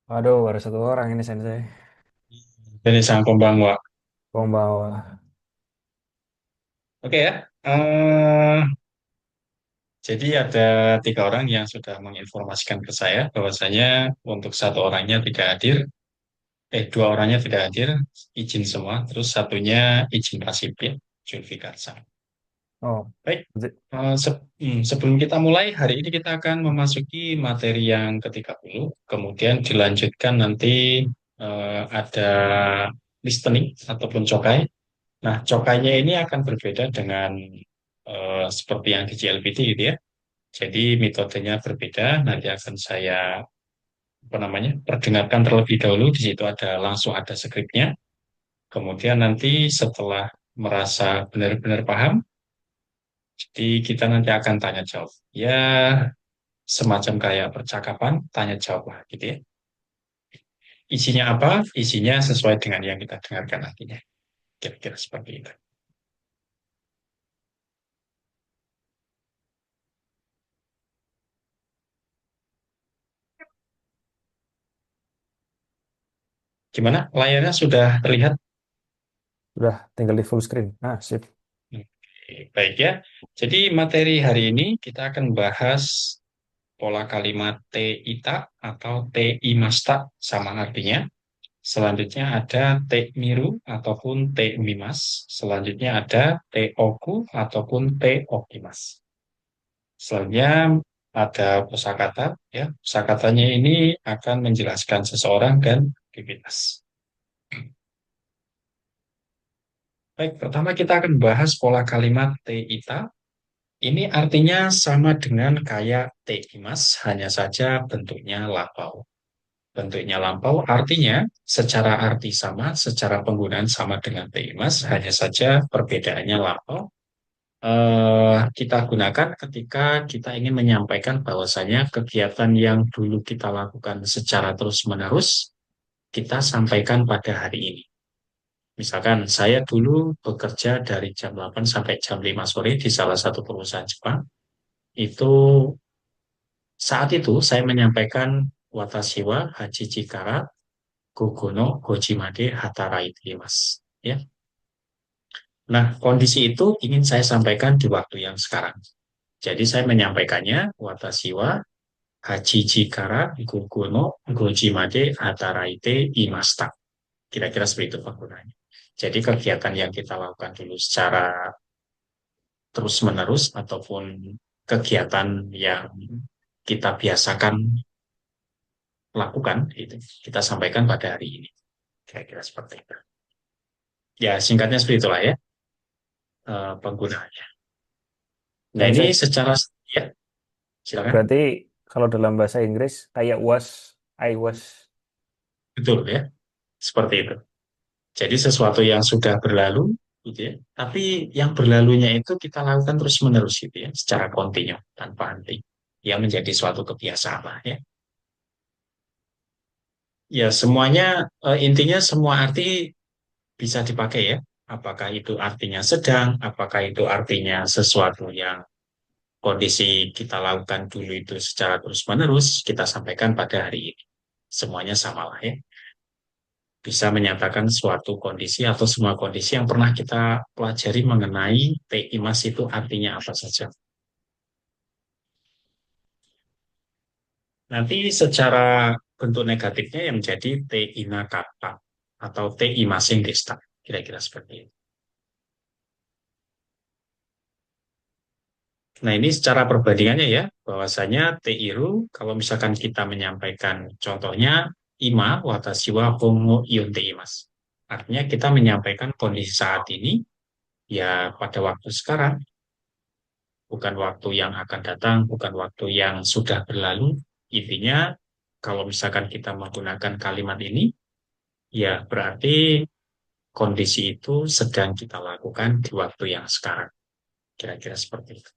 Waduh, baru satu orang ini Sensei. Dari sang pembawa. Pembawa. Oke ya. Eh, jadi ada tiga orang yang sudah menginformasikan ke saya bahwasanya untuk satu orangnya tidak hadir, dua orangnya tidak hadir, izin semua. Terus satunya izin pasif ya, Julfi Karsang. Oh, Baik. berarti- Sebelum kita mulai, hari ini kita akan memasuki materi yang ke-30. Kemudian dilanjutkan nanti ada listening ataupun cokai. Nah, cokainya ini akan berbeda dengan seperti yang di GLPT gitu ya. Jadi metodenya berbeda. Nanti akan saya apa namanya perdengarkan terlebih dahulu. Di situ ada langsung ada skripnya. Kemudian nanti setelah merasa benar-benar paham, jadi kita nanti akan tanya jawab. Ya, semacam kayak percakapan, tanya jawab lah gitu ya. Isinya apa? Isinya sesuai dengan yang kita dengarkan nantinya. Kira-kira seperti itu. Gimana? Layarnya sudah terlihat? udah tinggal di full screen. Nah, sip. Oke, baik ya. Jadi materi hari ini kita akan bahas pola kalimat T ita atau T imasta sama artinya. Selanjutnya ada T miru ataupun T mimas. Selanjutnya ada T oku ataupun T okimas. Selanjutnya ada kosakata ya. Kosakatanya ini akan menjelaskan seseorang dan aktivitas. Baik, pertama kita akan bahas pola kalimat T ita. Ini artinya sama dengan kayak teimas, hanya saja bentuknya lampau. Bentuknya lampau artinya secara arti sama, secara penggunaan sama dengan teimas, hanya saja perbedaannya lampau. Kita gunakan ketika kita ingin menyampaikan bahwasanya kegiatan yang dulu kita lakukan secara terus-menerus, kita sampaikan pada hari ini. Misalkan saya dulu bekerja dari jam 8 sampai jam 5 sore di salah satu perusahaan Jepang. Itu saat itu saya menyampaikan Watashi wa Hachichi kara Gogo no Gojimade Hataraite Mas. Ya. Nah, kondisi itu ingin saya sampaikan di waktu yang sekarang. Jadi saya menyampaikannya Watashi wa Hachichi kara Gogo no Gojimade Hataraite Imasta. Kira-kira seperti itu penggunaannya. Jadi kegiatan yang kita lakukan dulu secara terus-menerus ataupun kegiatan yang kita biasakan lakukan itu kita sampaikan pada hari ini kira-kira seperti itu ya singkatnya seperti itulah ya penggunaannya. Nah ini Sensei, secara ya silakan. berarti kalau dalam bahasa Inggris kayak I was. Betul ya seperti itu. Jadi sesuatu yang sudah berlalu gitu ya tapi yang berlalunya itu kita lakukan terus menerus gitu ya secara kontinu tanpa henti yang menjadi suatu kebiasaan lah ya. Ya semuanya intinya semua arti bisa dipakai ya. Apakah itu artinya sedang, apakah itu artinya sesuatu yang kondisi kita lakukan dulu itu secara terus-menerus, kita sampaikan pada hari ini. Semuanya sama lah ya. Bisa menyatakan suatu kondisi atau semua kondisi yang pernah kita pelajari mengenai TIMAS itu artinya apa saja. Nanti secara bentuk negatifnya yang menjadi TINAKATA atau TIMASING DESTA. Kira-kira seperti itu. Nah, ini secara perbandingannya ya, bahwasanya Teiru, kalau misalkan kita menyampaikan contohnya, Ima, watashi wa hongo ion teimasu. Artinya kita menyampaikan kondisi saat ini, ya pada waktu sekarang, bukan waktu yang akan datang, bukan waktu yang sudah berlalu. Intinya, kalau misalkan kita menggunakan kalimat ini, ya berarti kondisi itu sedang kita lakukan di waktu yang sekarang. Kira-kira seperti itu.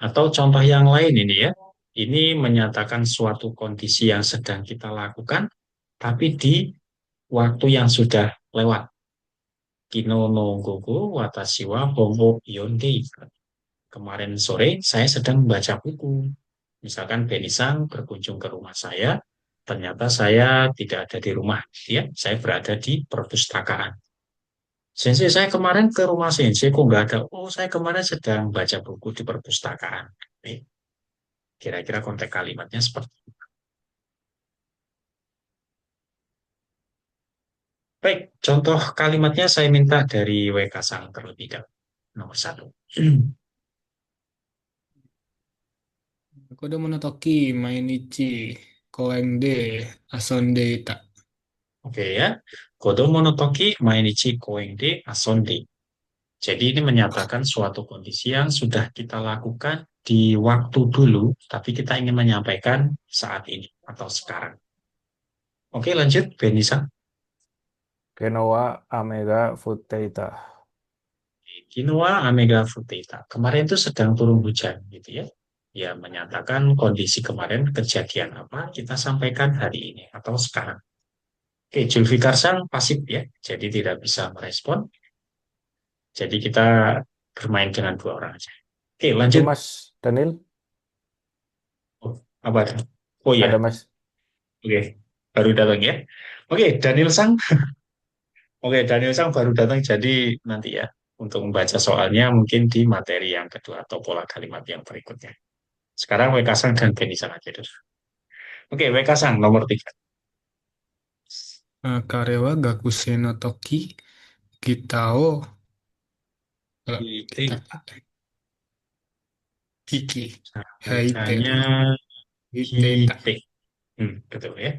Atau contoh yang lain ini ya, ini menyatakan suatu kondisi yang sedang kita lakukan, tapi di waktu yang sudah lewat. Kino no gogo watashi wa hongo yonde. Kemarin sore saya sedang membaca buku. Misalkan Benisang berkunjung ke rumah saya, ternyata saya tidak ada di rumah, ya. Saya berada di perpustakaan. Sensei, saya kemarin ke rumah Sensei, kok nggak ada? Oh, saya kemarin sedang baca buku di perpustakaan. Oke, kira-kira konteks kalimatnya seperti itu. Baik, contoh kalimatnya saya minta dari WK Sang terlebih dahulu. Nomor satu. Kodo monotoki mainichi koen de asonde ita. Oke ya. Kodomo no toki mainichi koen de asonde. Jadi ini menyatakan suatu kondisi yang sudah kita lakukan di waktu dulu, tapi kita ingin menyampaikan saat ini atau sekarang. Oke, lanjut, Benisa. Genoa Amega Futeita. Quinoa Amega Frutita. Kemarin itu sedang turun hujan, gitu ya. Ya, menyatakan kondisi kemarin, kejadian apa, kita sampaikan hari ini atau sekarang. Oke, Julfikar Sang pasif ya, jadi tidak bisa merespon. Jadi kita bermain dengan dua orang aja. Oke, Itu lanjut. Mas Daniel, Oh, apa? Oh ya, ada Mas. oke, baru datang ya. Oke, Daniel Sang. Oke, Daniel Sang baru datang, jadi nanti ya untuk membaca soalnya mungkin di materi yang kedua atau pola kalimat yang berikutnya. Sekarang WK Sang dan Beni Sang aja dulu. Oke, WK Sang nomor tiga. Karewa gakusei no toki kita o eh, kita Hite. hiki haite Bacanya hiteita. hite. Betul ya.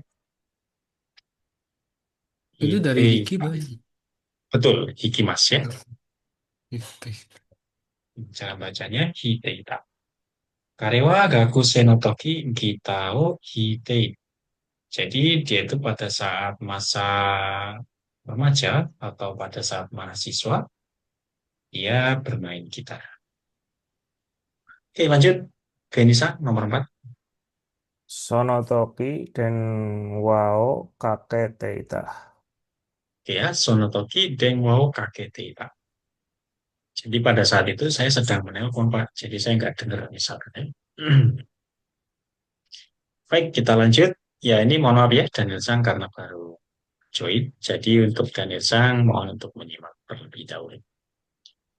Itu dari Hite. hiki berarti. Betul, hikimas ya. Hite. Cara bacanya hite. Karewa gaku senotoki gitao hite. Jadi dia itu pada saat masa remaja atau pada saat mahasiswa, dia bermain gitar. Oke, lanjut. Venisa, nomor 4. Sonotoki Den Wao Kake Teita. Oke ya, sonotoki deng wau kakete, Pak. Jadi pada saat itu saya sedang menelpon, Pak. Jadi saya nggak dengar misalnya. Baik, kita lanjut. Ya, ini mohon maaf ya, Daniel Sang karena baru join. Jadi untuk Daniel Sang, mohon untuk menyimak terlebih dahulu.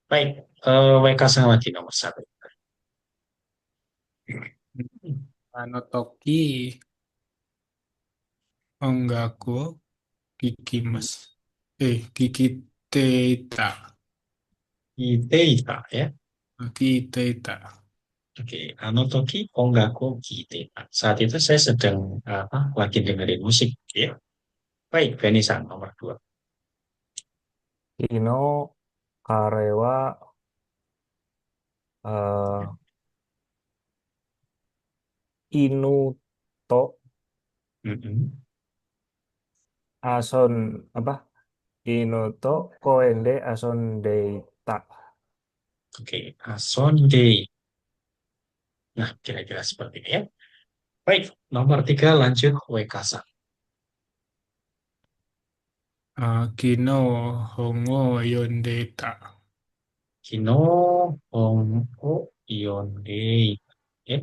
Baik, WK Sang lagi nomor satu. Anotoki ongaku kikimas. Kikiteita. Iteita ya. Kiteita. Oke, Anotoki Ongaku Kite. Saat itu saya sedang lagi dengerin musik ya. Baik, Benny Sang nomor dua. Kino Karewa eh, Inuto Mm-mm. Ason apa? Inuto Koende Ason Deita. Oke, Asonde. Nah, kira-kira seperti ini ya. Baik, nomor tiga lanjut WK Sang. Kino hongo yondeta. Kino Ongo Ionde. Ya.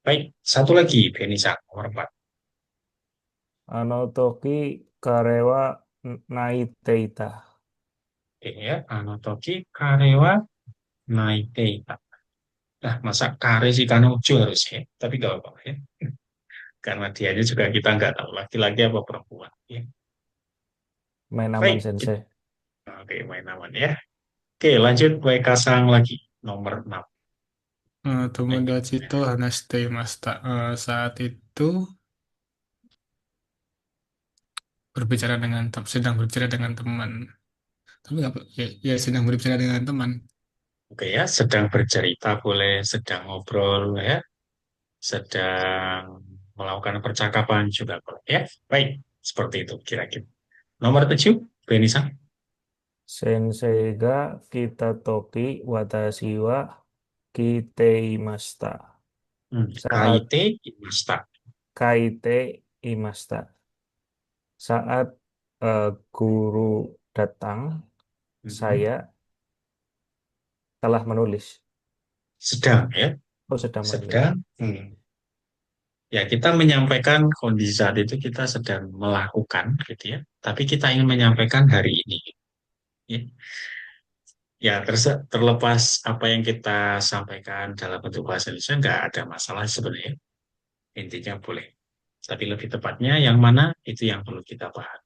Baik, satu lagi Benny Sang nomor empat. Anotoki Karewa Naiteita. Oke ya, Anotoki Karewa Naiteita. Nah, masa kare sih karena ujo harusnya, tapi gak apa-apa ya. Karena dianya juga kita nggak tahu laki-laki apa perempuan. Ya. Main aman Baik, Sensei. oke main aman ya. Oke, lanjut WK Sang lagi nomor 6. Tomodachi to hanashite imashita. Saat itu sedang berbicara dengan teman. Tapi nggak, ya sedang berbicara dengan teman. Oke ya, sedang bercerita boleh, sedang ngobrol ya, sedang melakukan percakapan juga boleh ya. Baik, seperti itu kira-kira. Nomor 7, Benisa. Sensei ga Kitatoki Watashi wa Kiteimashita. Saat Kaite Imasta. kaite imashita. Saat guru datang, Mhm. saya telah menulis. Sedang ya, Oh, sedang menulis. sedang. Ya, kita menyampaikan kondisi saat itu kita sedang melakukan, gitu ya. Tapi kita ingin menyampaikan hari ini. Ya, ya terlepas apa yang kita sampaikan dalam bentuk bahasa Indonesia, nggak ada masalah sebenarnya. Intinya boleh. Tapi lebih tepatnya yang mana, itu yang perlu kita pahami.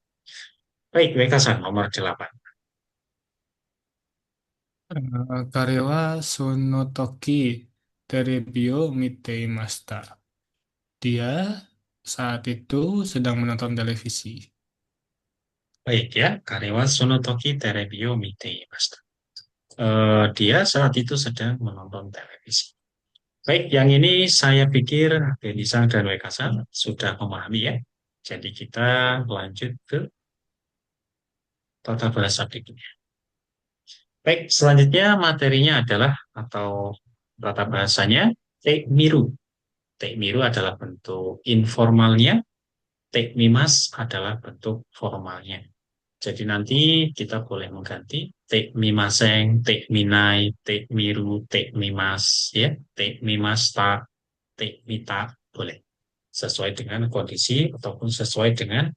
Baik, Wekasan nomor 8. Karewa Sonotoki Terebio Miteimashita. Dia saat itu sedang menonton televisi. Baik ya, Karewa Sonotoki Terebio Miteimashita. Dia saat itu sedang menonton televisi. Baik, yang ini saya pikir Denisang dan Wekasan sudah memahami ya. Jadi kita lanjut ke tata bahasa berikutnya. Baik, selanjutnya materinya adalah atau tata bahasanya Tekmiru. Tekmiru adalah bentuk informalnya, Tekmimas adalah bentuk formalnya. Jadi nanti kita boleh mengganti Tekmimaseng, Tekminai, Tekmiru, Tekmimas, ya, Tekmimasta, Tekmita, boleh. Sesuai dengan kondisi ataupun sesuai dengan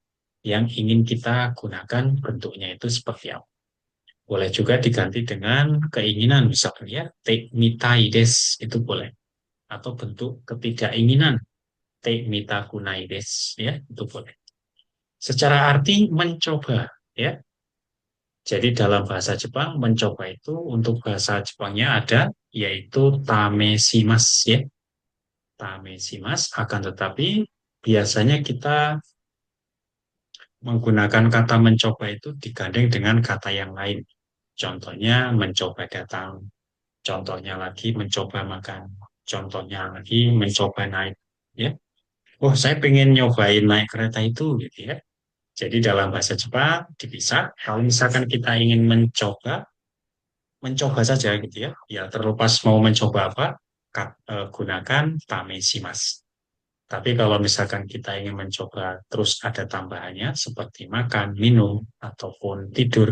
yang ingin kita gunakan bentuknya itu seperti apa. Boleh juga diganti dengan keinginan, misalnya tekmitaides itu boleh. Atau bentuk ketidakinginan, tekmitakunaides, ya itu boleh. Secara arti mencoba, ya. Jadi dalam bahasa Jepang mencoba itu untuk bahasa Jepangnya ada yaitu tamesimas, ya. Tamesimas, akan tetapi biasanya kita menggunakan kata mencoba itu digandeng dengan kata yang lain. Contohnya mencoba datang, contohnya lagi mencoba makan, contohnya lagi mencoba naik. Ya, oh saya pengen nyobain naik kereta itu, gitu ya. Jadi dalam bahasa Jepang dipisah. Kalau misalkan kita ingin mencoba, mencoba saja gitu ya. Ya terlepas mau mencoba apa, gunakan tamesimas. Tapi kalau misalkan kita ingin mencoba terus ada tambahannya seperti makan, minum, ataupun tidur,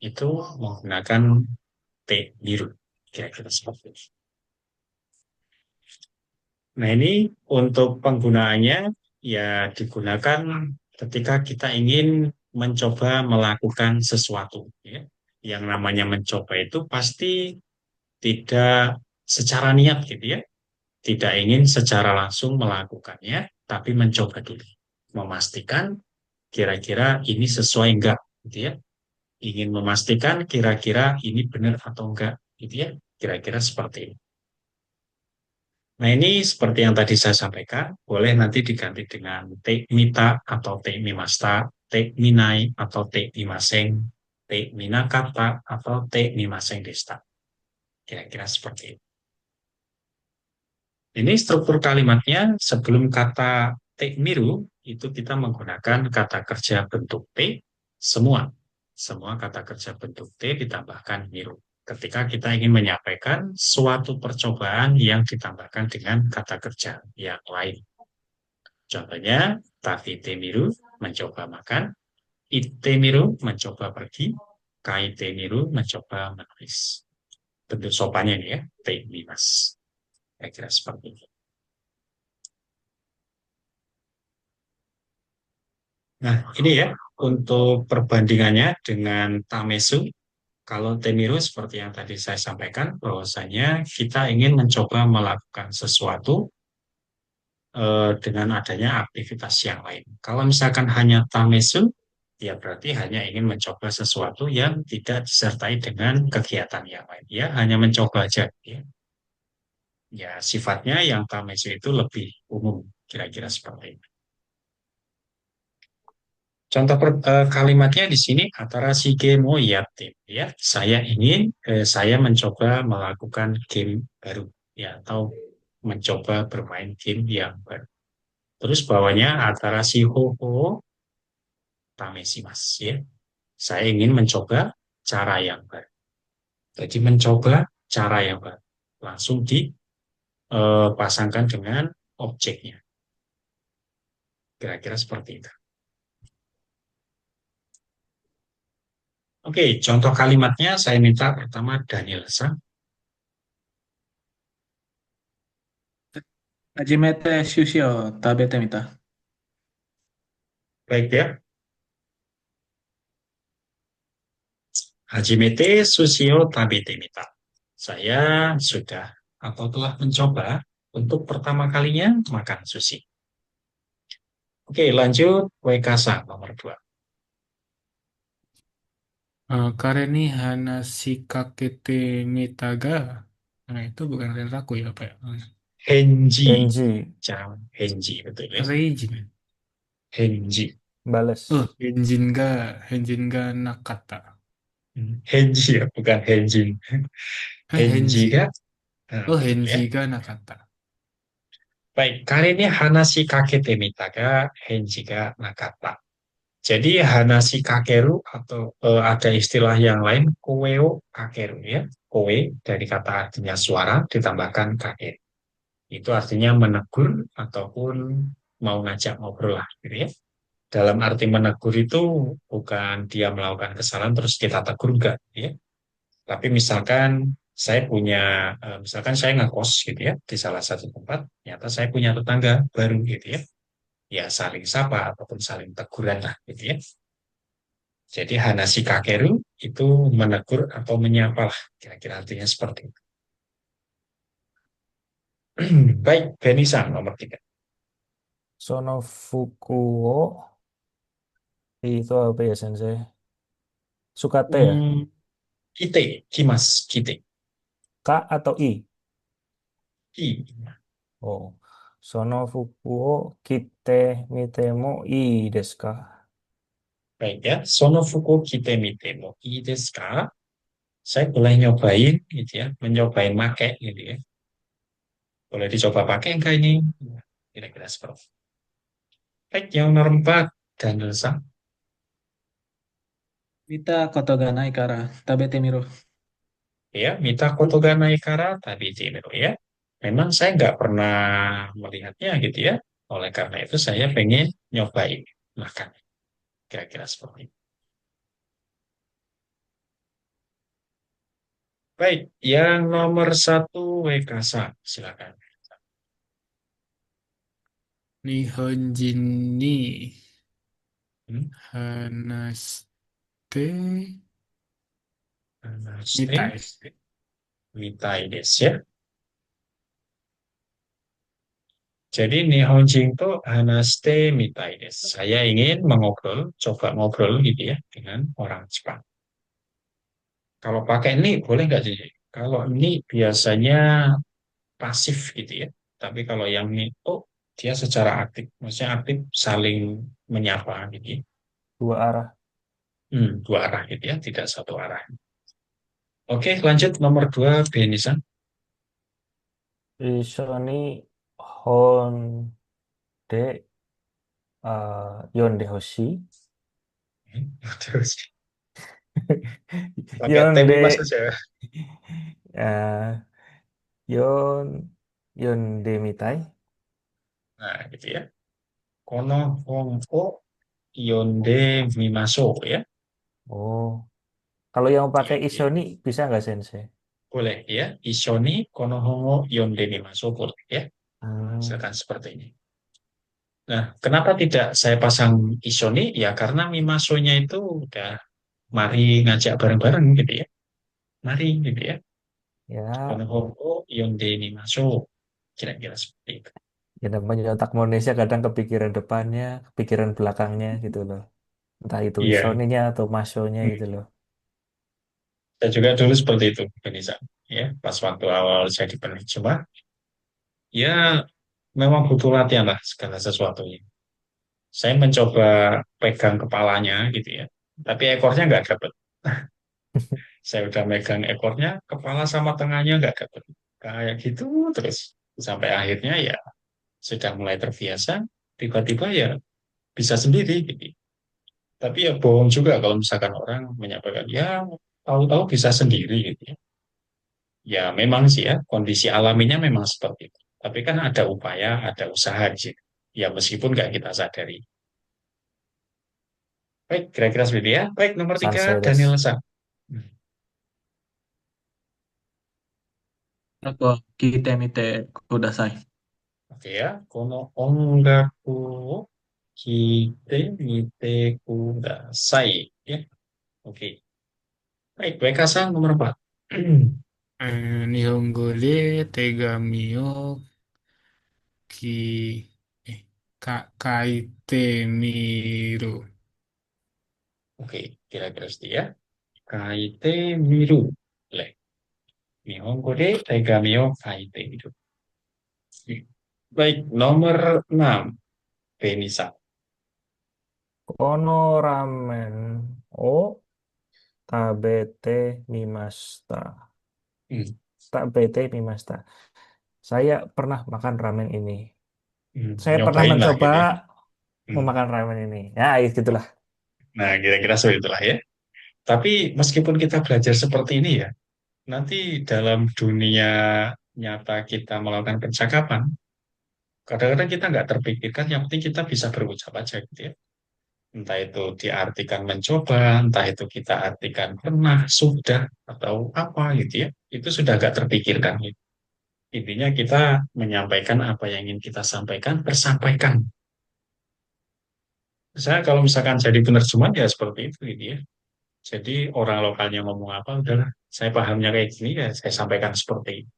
itu menggunakan T biru. Kira-kira seperti itu. Nah, ini untuk penggunaannya ya digunakan ketika kita ingin mencoba melakukan sesuatu. Ya. Yang namanya mencoba itu pasti tidak secara niat gitu ya. Tidak ingin secara langsung melakukannya, tapi mencoba dulu. Memastikan kira-kira ini sesuai enggak gitu ya. Ingin memastikan kira-kira ini benar atau enggak gitu ya. Kira-kira seperti ini. Nah, ini seperti yang tadi saya sampaikan, boleh nanti diganti dengan tekmita atau tekmimasta, tekminai atau tekmimaseng, tekminakata atau tekmimaseng desta. Kira-kira seperti itu. Ini struktur kalimatnya sebelum kata tekmiru itu kita menggunakan kata kerja bentuk T semua. Semua kata kerja bentuk T ditambahkan miru. Ketika kita ingin menyampaikan suatu percobaan yang ditambahkan dengan kata kerja yang lain. Contohnya, Tafite miru mencoba makan, Ite miru mencoba pergi, Kaite miru mencoba menulis. Bentuk sopannya ini ya, te mimas. Kira-kira seperti itu. Nah, ini ya untuk perbandingannya dengan Tamesu. Kalau Temiru seperti yang tadi saya sampaikan, bahwasanya kita ingin mencoba melakukan sesuatu dengan adanya aktivitas yang lain. Kalau misalkan hanya Tamesu, ya berarti hanya ingin mencoba sesuatu yang tidak disertai dengan kegiatan yang lain. Ya, hanya mencoba aja. Ya, ya sifatnya yang Tamesu itu lebih umum, kira-kira seperti itu. Contoh kalimatnya di sini antara si game yatim ya. Saya mencoba melakukan game baru ya atau mencoba bermain game yang baru. Terus bawahnya antara si ho ho tamesimas ya. Saya ingin mencoba cara yang baru. Jadi mencoba cara yang baru. Langsung dipasangkan dengan objeknya. Kira-kira seperti itu. Oke, contoh kalimatnya saya minta pertama Daniel Sang. Hajimete Shushio Tabete Mita. Baik ya. Hajimete Sushio Tabete Mita. Saya sudah atau telah mencoba untuk pertama kalinya makan sushi. Oke, lanjut Wekasa nomor 2. Kare ni Hanashikakete Mitaga. Nah, itu bukan Renraku ya, Pak ya? Henji. Kenji, Jangan Henji, betul ya. Reijin. Henji. Oh, bales. Henjin ga Nakata. Henji ya, bukan Henjin. Henji Henji. kan? Oh, Betul ya. Henji ga Nakata. Baik, kali ini Hanashi Kakete Mitaga, Henji ga Nakata. Jadi Hanashi Kakeru atau ada istilah yang lain, Koeo Kakeru ya. Koe dari kata artinya suara ditambahkan kakeru. Itu artinya menegur ataupun mau ngajak ngobrol lah gitu ya. Dalam arti menegur itu bukan dia melakukan kesalahan terus kita tegur enggak ya. Tapi misalkan saya ngekos gitu ya di salah satu tempat, ternyata saya punya tetangga baru gitu ya. Ya saling sapa ataupun saling teguran lah gitu ya. Jadi Hanashi Kakeru itu menegur atau menyapa lah, kira-kira artinya seperti itu. Baik, Benisa nomor 3. Sono Fukuo, itu apa ya Sensei? Sukate ya? Kite, kimas, kite. K atau I? I. Oh, Sono Fukuo Kite Mitemo I desu ka? Baik ya, Sonofuku kite mitemo i desu ka? Saya boleh nyobain gitu ya, mencobain make gitu ya. Boleh dicoba pakai enggak ini? Kira-kira seperti itu. Baik, yang nomor 4, Daniel Sam. Mita Kotoga Naikara Tabete Miro. Ya, Mita Kotoga Naikara tadi Jimero ya. Memang saya nggak pernah melihatnya gitu ya. Oleh karena itu saya pengen nyobain makan. Kira-kira seperti itu. Baik, yang nomor 1 Wekasa, silakan. Nihonjin ni Hmm? Hanashite Namaste, Mitai. mitai desu ya. Jadi Nihonjin to hanaste mitai desu. Saya ingin coba ngobrol gitu ya dengan orang Jepang. Kalau pakai ini boleh nggak sih? Kalau ini biasanya pasif gitu ya. Tapi kalau yang ini, oh dia secara aktif. Maksudnya aktif saling menyapa gitu ya. Dua arah. Dua arah gitu ya, tidak satu arah. Oke, lanjut nomor 2, Benisan. Iso ni Honde Yonde Hoshi. Terus pakai temu mas Yonde saja. uh, Yonde Mitai. Nah, gitu ya. Kono hongo yonde mimaso ya. Oh, kalau yang pakai Iya, iso iya. ni bisa nggak Sensei? Boleh ya. Ishoni kono hongo yonde mimaso boleh ya. Hmm, Misalkan seperti ini. Nah, kenapa tidak saya pasang Ishoni? Ya karena mimasonya itu udah mari ngajak bareng-bareng gitu ya. Mari gitu ya. ya, Kono hongo yonde mimaso. Kira-kira seperti itu. ya namanya otak manusia kadang kepikiran depannya, kepikiran belakangnya gitu loh. Entah itu Iya. isoninya atau masonya gitu Hmm. loh. Saya juga dulu seperti itu, Benisa. Ya, pas waktu awal jadi penerjemah, ya memang butuh latihan lah segala sesuatunya. Saya mencoba pegang kepalanya gitu ya, tapi ekornya nggak dapet. Saya udah megang ekornya, kepala sama tengahnya nggak dapet. Kayak gitu terus. Sampai akhirnya ya sudah mulai terbiasa, tiba-tiba ya bisa sendiri gitu. Tapi ya bohong juga kalau misalkan orang menyampaikan, ya tahu-tahu bisa sendiri gitu ya. Ya memang sih ya, kondisi alaminya memang seperti itu. Tapi kan ada upaya, ada usaha di situ. Ya meskipun nggak kita sadari. Baik, kira-kira seperti itu ya. Baik, nomor 3, Sansei Daniel desu. Sa. Ako Kite Mite Kudasai. Oke ya, kono ongaku kite mite kudasai. Ya, oke. Baik, WK-san nomor 4. Nihongo de tegami o ki eh kaite miru. Oke, kira-kira seperti ya. Kaite miru. Boleh. Nihongo de tegami o kaite miru. Baik, nomor 6. Benisa. Kono ramen o tabete mimashita. Hmm, Tabete mimashita. Saya pernah makan ramen ini. Saya pernah nyobain lah mencoba gitu ya. Hmm. memakan ramen ini. Ya, gitulah. Nah, kira-kira seperti itulah ya. Tapi meskipun kita belajar seperti ini ya, nanti dalam dunia nyata kita melakukan percakapan, kadang-kadang kita nggak terpikirkan, yang penting kita bisa berucap aja gitu ya. Entah itu diartikan mencoba, entah itu kita artikan pernah, sudah, atau apa gitu ya. Itu sudah nggak terpikirkan gitu. Intinya kita menyampaikan apa yang ingin kita sampaikan, tersampaikan. Saya kalau misalkan jadi penerjemahan ya seperti itu gitu ya. Jadi orang lokalnya ngomong apa, udahlah. Saya pahamnya kayak gini ya, saya sampaikan seperti itu.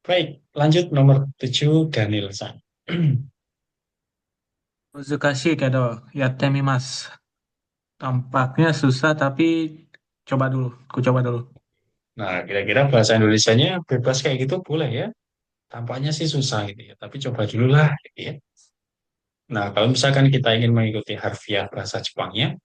Baik, lanjut nomor 7, Daniel San. Uzukashi kedo yattemimasu. Tampaknya susah tapi coba dulu. Ku coba dulu. Nah, kira-kira bahasa Indonesianya bebas kayak gitu boleh ya? Tampaknya sih susah gitu ya, tapi coba dulu lah gitu ya. Nah, kalau misalkan kita ingin mengikuti harfiah bahasa Jepangnya,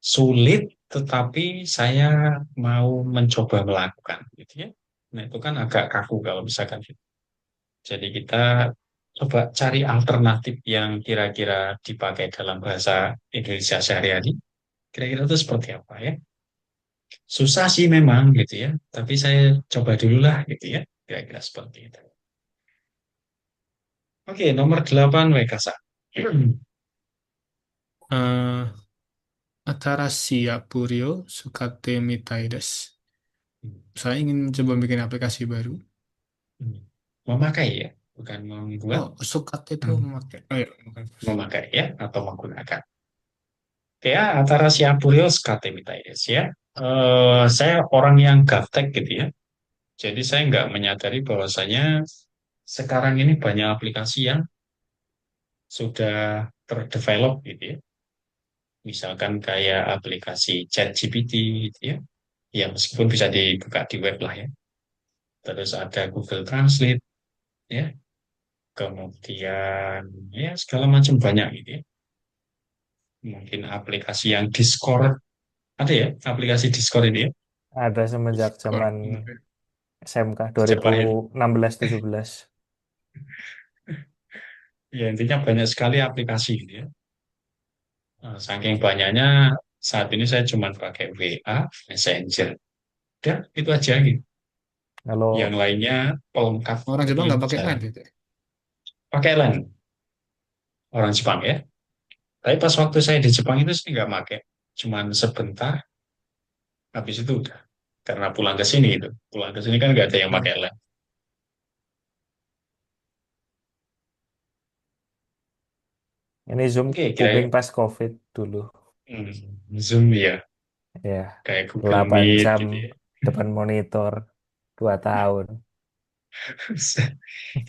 sulit tetapi saya mau mencoba melakukan gitu ya. Nah, itu kan agak kaku kalau misalkan gitu. Jadi kita coba cari alternatif yang kira-kira dipakai dalam bahasa Indonesia sehari-hari. Kira-kira itu seperti apa ya? Susah sih memang gitu ya, tapi saya coba dulu lah gitu ya. Kira-kira seperti itu. Oke, nomor 8 Wekasa. Eh, Atarashii apuri o sukate mitai desu. Saya ingin coba bikin aplikasi baru. Memakai ya, bukan membuat. Oh, sukate itu Hmm. memakai. Oh ya, bukan. Memakai ya, atau menggunakan. Oke ya, antara si Apurios Katemitais ya. Saya orang yang gaptek gitu ya. Jadi saya nggak menyadari bahwasanya sekarang ini banyak aplikasi yang sudah terdevelop gitu ya. Misalkan kayak aplikasi ChatGPT gitu ya. Ya meskipun bisa dibuka di web lah ya. Terus ada Google Translate ya. Kemudian ya segala macam banyak gitu ya. Mungkin aplikasi yang Discord. Ada ya aplikasi Discord ini ya. Ada semenjak Discord. zaman SMK Sejak lahir. 2016-17. Ya intinya banyak sekali aplikasi gitu ya. Saking banyaknya saat ini saya cuma pakai WA, Messenger. Udah, itu aja gitu. Yang Kalau lainnya pelengkap Orang Jepang tapi nggak pakai jarang. line gitu. Pakai LAN orang Jepang ya. Tapi pas waktu saya di Jepang itu sih nggak pakai. Cuman sebentar, habis itu udah. Karena pulang ke sini itu. Pulang ke sini kan nggak ada yang Hmm. pakai LAN. ini Zoom Oke, booming kira pas COVID dulu. Zoom ya. Ya, Kayak Google 8 Meet jam gitu ya. depan monitor 2 tahun.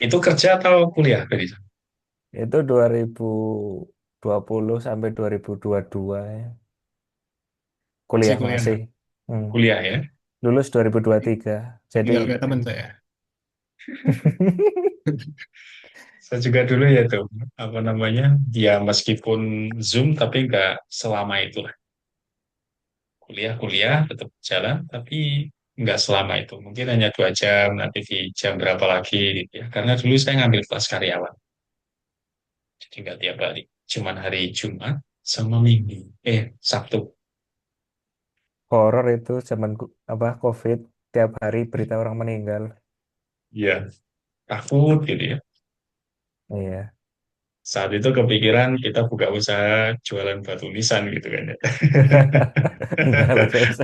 Itu kerja atau kuliah, Feri? Itu 2020 sampai 2022 ya. Masih Kuliah kuliah masih. nggak? Hmm. Kuliah ya. Lulus 2023. Jadi Nggak kayak temen saya. Saya juga dulu ya tuh, apa namanya, ya meskipun Zoom tapi nggak selama itu lah. Kuliah-kuliah tetap jalan, tapi nggak selama itu. Mungkin hanya 2 jam, nanti di jam berapa lagi gitu ya. Karena dulu saya ngambil kelas karyawan, jadi nggak tiap hari. Cuman hari Jumat sama Minggu. Sabtu. horor itu zaman apa COVID tiap hari berita orang meninggal. Iya, takut gitu ya. Iya. Saat itu kepikiran kita buka usaha jualan batu nisan gitu kan ya. Enggak bisa.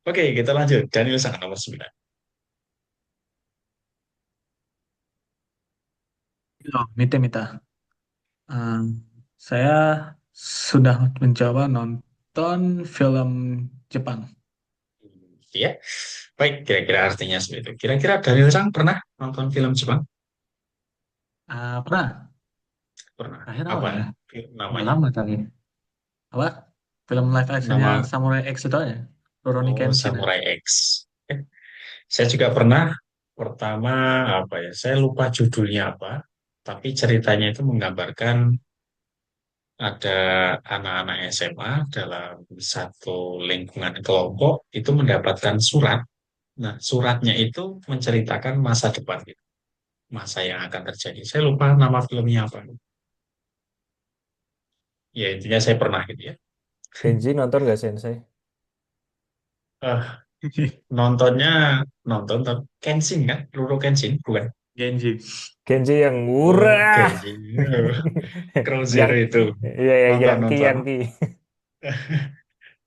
Oke, kita lanjut. Daniel Sang nomor 9. Oh, Mita, Mita. Eh, saya sudah mencoba nonton film Jepang. Ya, baik. Kira-kira artinya seperti itu. Kira-kira Daniel Sang pernah nonton film Jepang? Pernah. Pernah. Terakhir apa Apa ya? Udah namanya? lama tadi. Apa? Film live actionnya Nama Samurai X itu aja. Rurouni Oh, Kenshin ya. Samurai X. Eh, Saya juga pernah. Pertama apa ya? Saya lupa judulnya apa. Tapi ceritanya itu menggambarkan ada anak-anak SMA dalam satu lingkungan kelompok itu mendapatkan surat. Nah, suratnya itu menceritakan masa depan gitu, masa yang akan terjadi. Saya lupa nama filmnya apa. Ya intinya saya pernah gitu ya. Kenji nonton gak Sensei? Eh, nontonnya nonton tapi Kenshin kan, Ruro Kenshin bukan? Genji. Kenji yang Oh, murah. Kenshin. Crow Yang Zero itu iya ya nonton Yangki nonton Yangki.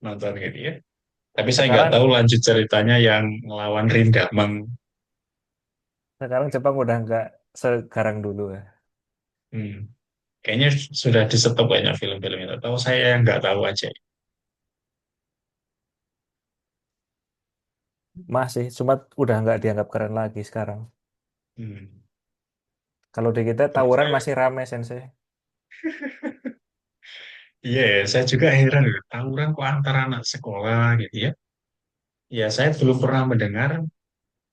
nonton gitu ya. Tapi saya nggak tahu Sekarang lanjut ceritanya yang melawan Rindamang. sekarang Jepang udah nggak sekarang dulu ya. Hmm. Kayaknya sudah di stop banyak film-film itu. Tahu saya yang nggak tahu aja. Masih, cuma udah nggak dianggap keren lagi sekarang. Hmm. Kalau di kita Kalau tawuran saya, masih rame Sensei. iya, ya, saya juga heran ya. Tawuran kok antara anak sekolah gitu ya. Ya, saya belum pernah mendengar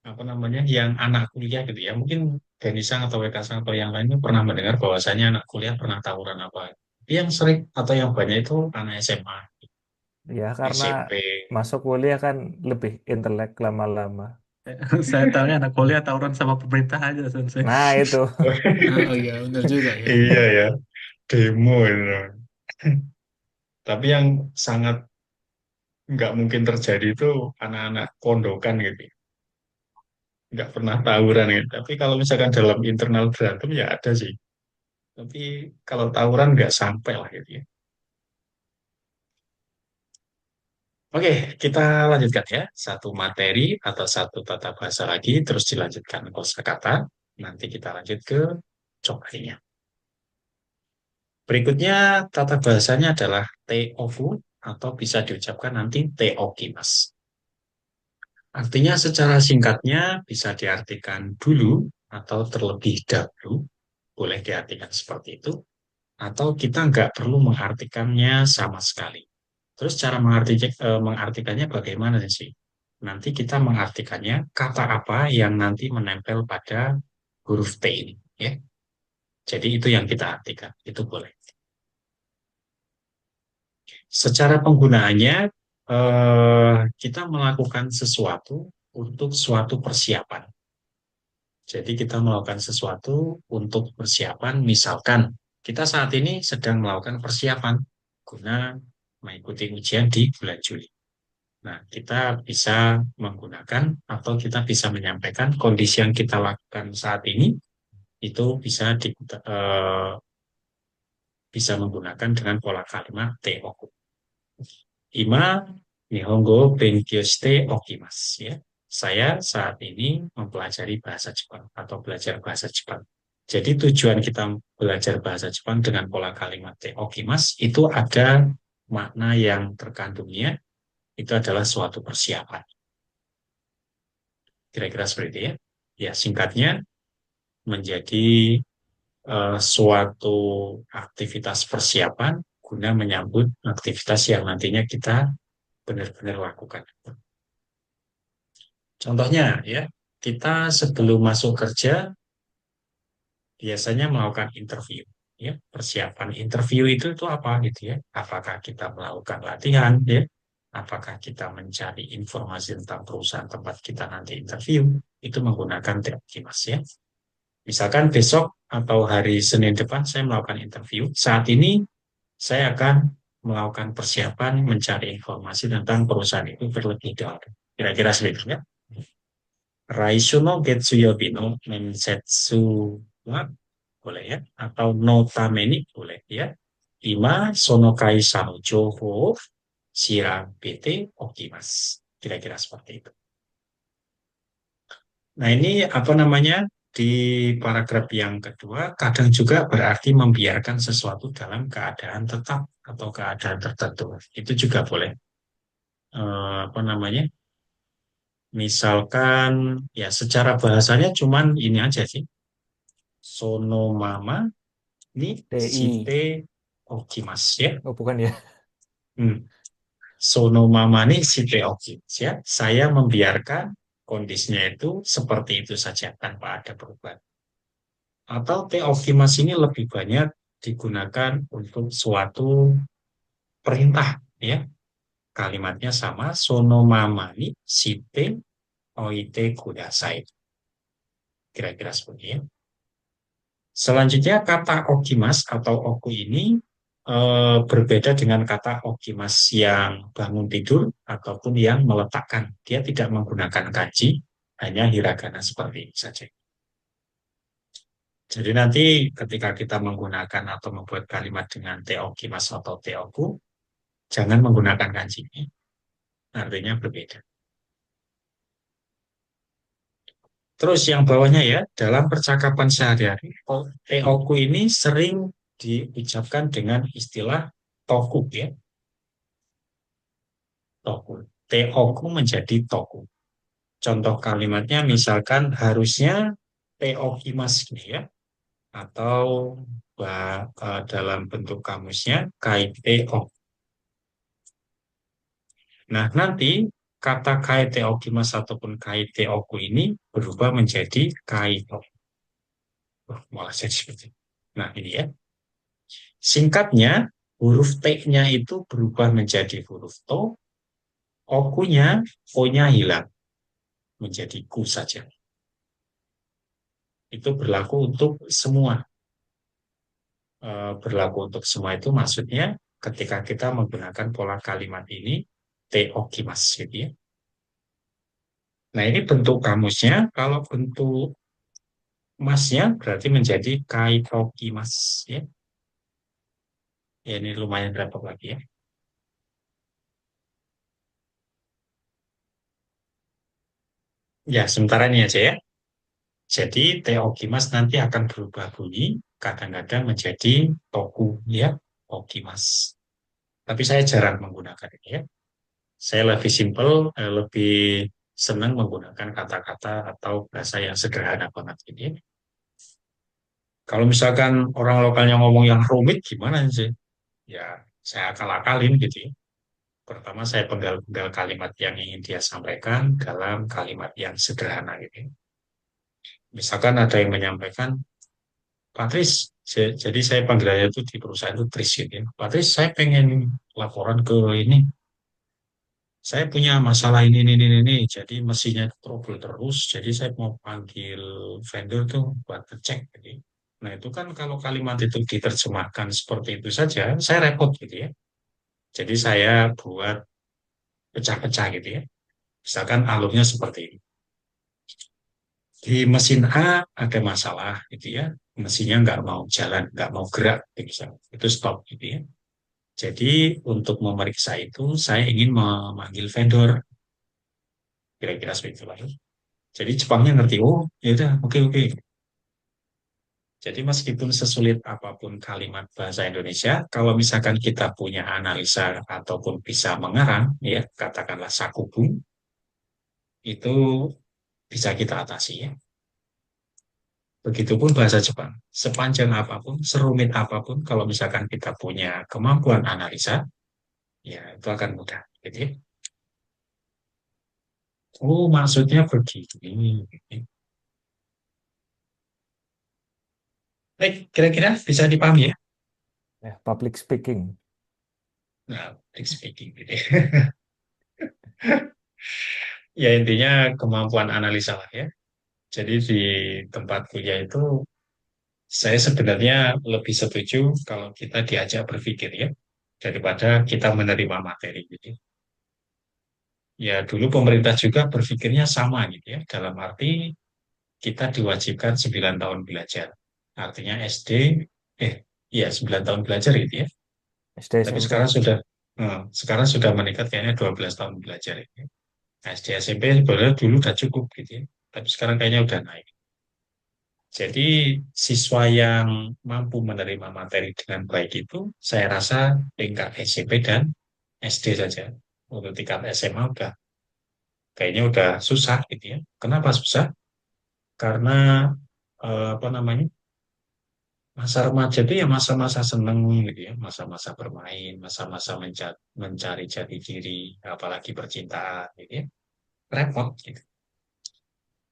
apa namanya yang anak kuliah gitu ya. Mungkin Denisang atau Wekasan atau yang lainnya pernah mendengar bahwasanya anak kuliah pernah tawuran apa. Tapi yang sering atau yang banyak itu anak SMA, Ya karena SMP. masuk kuliah kan lebih intelek lama-lama. Saya tahunya anak kuliah tawuran sama pemerintah aja, Sensei. Nah itu. Oh iya, benar juga ya. Iya ya, demo itu. Tapi yang sangat nggak mungkin terjadi itu anak-anak pondokan gitu. Nggak pernah tawuran gitu. Tapi kalau misalkan dalam internal berantem ya ada sih. Tapi kalau tawuran nggak sampai lah gitu ya. Oke, kita lanjutkan ya. Satu materi atau satu tata bahasa lagi, terus dilanjutkan kosakata. Nanti kita lanjut ke cobaannya. Berikutnya tata bahasanya adalah teofu atau bisa diucapkan nanti teokimas. Artinya secara singkatnya bisa diartikan dulu atau terlebih dahulu, boleh diartikan seperti itu, atau kita nggak perlu mengartikannya sama sekali. Terus cara mengartikannya bagaimana sih? Nanti kita mengartikannya kata apa yang nanti menempel pada huruf T ini, ya. Jadi itu yang kita artikan, itu boleh. Secara penggunaannya, kita melakukan sesuatu untuk suatu persiapan. Jadi kita melakukan sesuatu untuk persiapan, misalkan kita saat ini sedang melakukan persiapan guna mengikuti ujian di bulan Juli. Nah, kita bisa menggunakan atau kita bisa menyampaikan kondisi yang kita lakukan saat ini itu bisa menggunakan dengan pola kalimat teoku. Ima Nihongo Benkyou shite okimasu ya. Saya saat ini mempelajari bahasa Jepang atau belajar bahasa Jepang. Jadi tujuan kita belajar bahasa Jepang dengan pola kalimat okimas itu ada makna yang terkandungnya, itu adalah suatu persiapan. Kira-kira seperti itu ya. Ya, singkatnya menjadi suatu aktivitas persiapan guna menyambut aktivitas yang nantinya kita benar-benar lakukan. Contohnya ya, kita sebelum masuk kerja biasanya melakukan interview. Ya, persiapan interview itu apa gitu ya? Apakah kita melakukan latihan ya? Apakah kita mencari informasi tentang perusahaan tempat kita nanti interview? Itu menggunakan Teokimas ya. Misalkan besok atau hari Senin depan saya melakukan interview. Saat ini saya akan melakukan persiapan mencari informasi tentang perusahaan itu terlebih dahulu. Kira-kira seperti itu ya. Raishono Getsuyobi no Mensetsu wa boleh ya, atau no tameni boleh ya. Ima sono kaisa no jouhou wo shirabete okimasu. Kira-kira seperti itu. Nah, ini apa namanya? Di paragraf yang kedua, kadang juga berarti membiarkan sesuatu dalam keadaan tetap atau keadaan tertentu. Itu juga boleh. Apa namanya? Misalkan, ya secara bahasanya cuman ini aja sih. Sono mama ni TI. shite okimasu ya. Oh, bukan ya. Hmm. Sono mama ni shite okimasu ya. Saya membiarkan kondisinya itu seperti itu saja tanpa ada perubahan. Atau teokimas ini lebih banyak digunakan untuk suatu perintah ya. Kalimatnya sama sono mama ni shite oite kudasai. Kira-kira seperti itu. Selanjutnya kata okimas atau oku ini berbeda dengan kata okimas yang bangun tidur ataupun yang meletakkan. Dia tidak menggunakan kanji, hanya hiragana seperti ini saja. Jadi nanti ketika kita menggunakan atau membuat kalimat dengan teokimas atau teoku, jangan menggunakan kanji. Artinya berbeda. Terus yang bawahnya ya, dalam percakapan sehari-hari, teoku ini sering diucapkan dengan istilah toku ya. Toku. Teoku menjadi toku. Contoh kalimatnya misalkan harusnya teokimas ini ya. Atau dalam bentuk kamusnya kaite oku. Nah, nanti kata kaite okimas ataupun kaite oku ini berubah menjadi kaito. Malah jadi seperti itu. Nah, ini ya. Singkatnya, huruf T-nya itu berubah menjadi huruf To, okunya, O-nya hilang. Menjadi ku saja. Itu berlaku untuk semua. Berlaku untuk semua itu maksudnya ketika kita menggunakan pola kalimat ini, T-okimas gitu ya. Nah, ini bentuk kamusnya. Kalau bentuk masnya berarti menjadi kaitoki mas ya. Ya ini lumayan repot lagi ya. Ya sementara ini aja ya. Jadi teokimas nanti akan berubah bunyi kadang-kadang menjadi toku ya, okimas. Tapi saya jarang menggunakan ini ya. Saya lebih simpel, lebih senang menggunakan kata-kata atau bahasa yang sederhana banget ini. Kalau misalkan orang lokalnya ngomong yang rumit gimana sih? Ya saya akal-akalin gitu ya. Pertama, saya penggal-penggal kalimat yang ingin dia sampaikan dalam kalimat yang sederhana gitu. Misalkan ada yang menyampaikan, Patris, jadi saya panggilannya itu di perusahaan itu Tris gitu ya. Patris, saya pengen laporan ke ini. Saya punya masalah ini. Jadi mesinnya trouble terus. Jadi saya mau panggil vendor tuh buat ngecek. Gitu. Nah itu kan kalau kalimat itu diterjemahkan seperti itu saja, saya repot gitu ya. Jadi saya buat pecah-pecah gitu ya. Misalkan alurnya seperti ini. Di mesin A ada masalah gitu ya. Mesinnya nggak mau jalan, nggak mau gerak gitu. Itu stop gitu ya. Jadi untuk memeriksa itu saya ingin memanggil vendor. Kira-kira seperti itu lagi. Jadi Jepangnya ngerti, oh ya udah oke. Jadi meskipun sesulit apapun kalimat bahasa Indonesia, kalau misalkan kita punya analisa ataupun bisa mengarang, ya katakanlah sakubung, itu bisa kita atasi ya. Begitupun bahasa Jepang. Sepanjang apapun, serumit apapun, kalau misalkan kita punya kemampuan analisa, ya itu akan mudah. Jadi, oh maksudnya begini. Baik, kira-kira bisa dipahami ya? Ya, public speaking. Nah, public speaking gitu ya. Ya intinya kemampuan analisa lah ya. Jadi di tempat kuliah itu saya sebenarnya lebih setuju kalau kita diajak berpikir ya daripada kita menerima materi gitu. Ya dulu pemerintah juga berpikirnya sama gitu ya. Dalam arti kita diwajibkan 9 tahun belajar. Artinya SD, iya 9 tahun belajar gitu ya. SD Tapi SMP. sekarang sudah meningkat kayaknya 12 tahun belajar ini. SD SMP sebenarnya dulu udah cukup gitu ya. Tapi sekarang kayaknya udah naik. Jadi siswa yang mampu menerima materi dengan baik itu saya rasa tingkat SMP dan SD saja. Untuk tingkat SMA udah kayaknya udah susah gitu ya. Kenapa susah? Karena apa namanya? Masa remaja itu ya masa-masa seneng gitu ya, masa-masa bermain, masa-masa mencari jati diri, apalagi percintaan gitu ya. Repot gitu.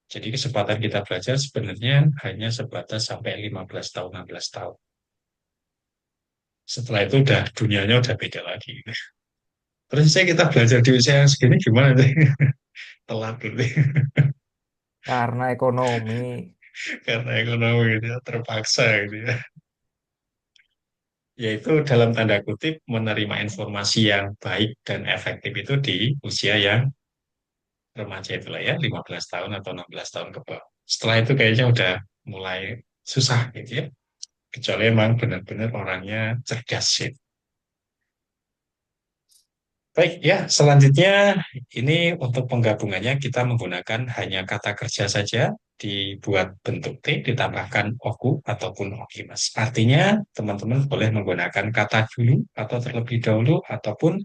Jadi kesempatan kita belajar sebenarnya hanya sebatas sampai 15 tahun, 16 tahun. Setelah itu udah dunianya udah beda lagi. Gitu. Terus saya kita belajar di usia yang segini gimana sih? Telat gitu. Karena ekonomi. Karena ekonomi gitu ya, terpaksa gitu ya. Yaitu dalam tanda kutip menerima informasi yang baik dan efektif itu di usia yang remaja itulah ya, 15 tahun atau 16 tahun ke bawah. Setelah itu kayaknya udah mulai susah gitu ya. Kecuali emang benar-benar orangnya cerdas sih. Baik ya, selanjutnya ini untuk penggabungannya kita menggunakan hanya kata kerja saja dibuat bentuk T ditambahkan oku ataupun okimas. Artinya teman-teman boleh menggunakan kata dulu atau terlebih dahulu ataupun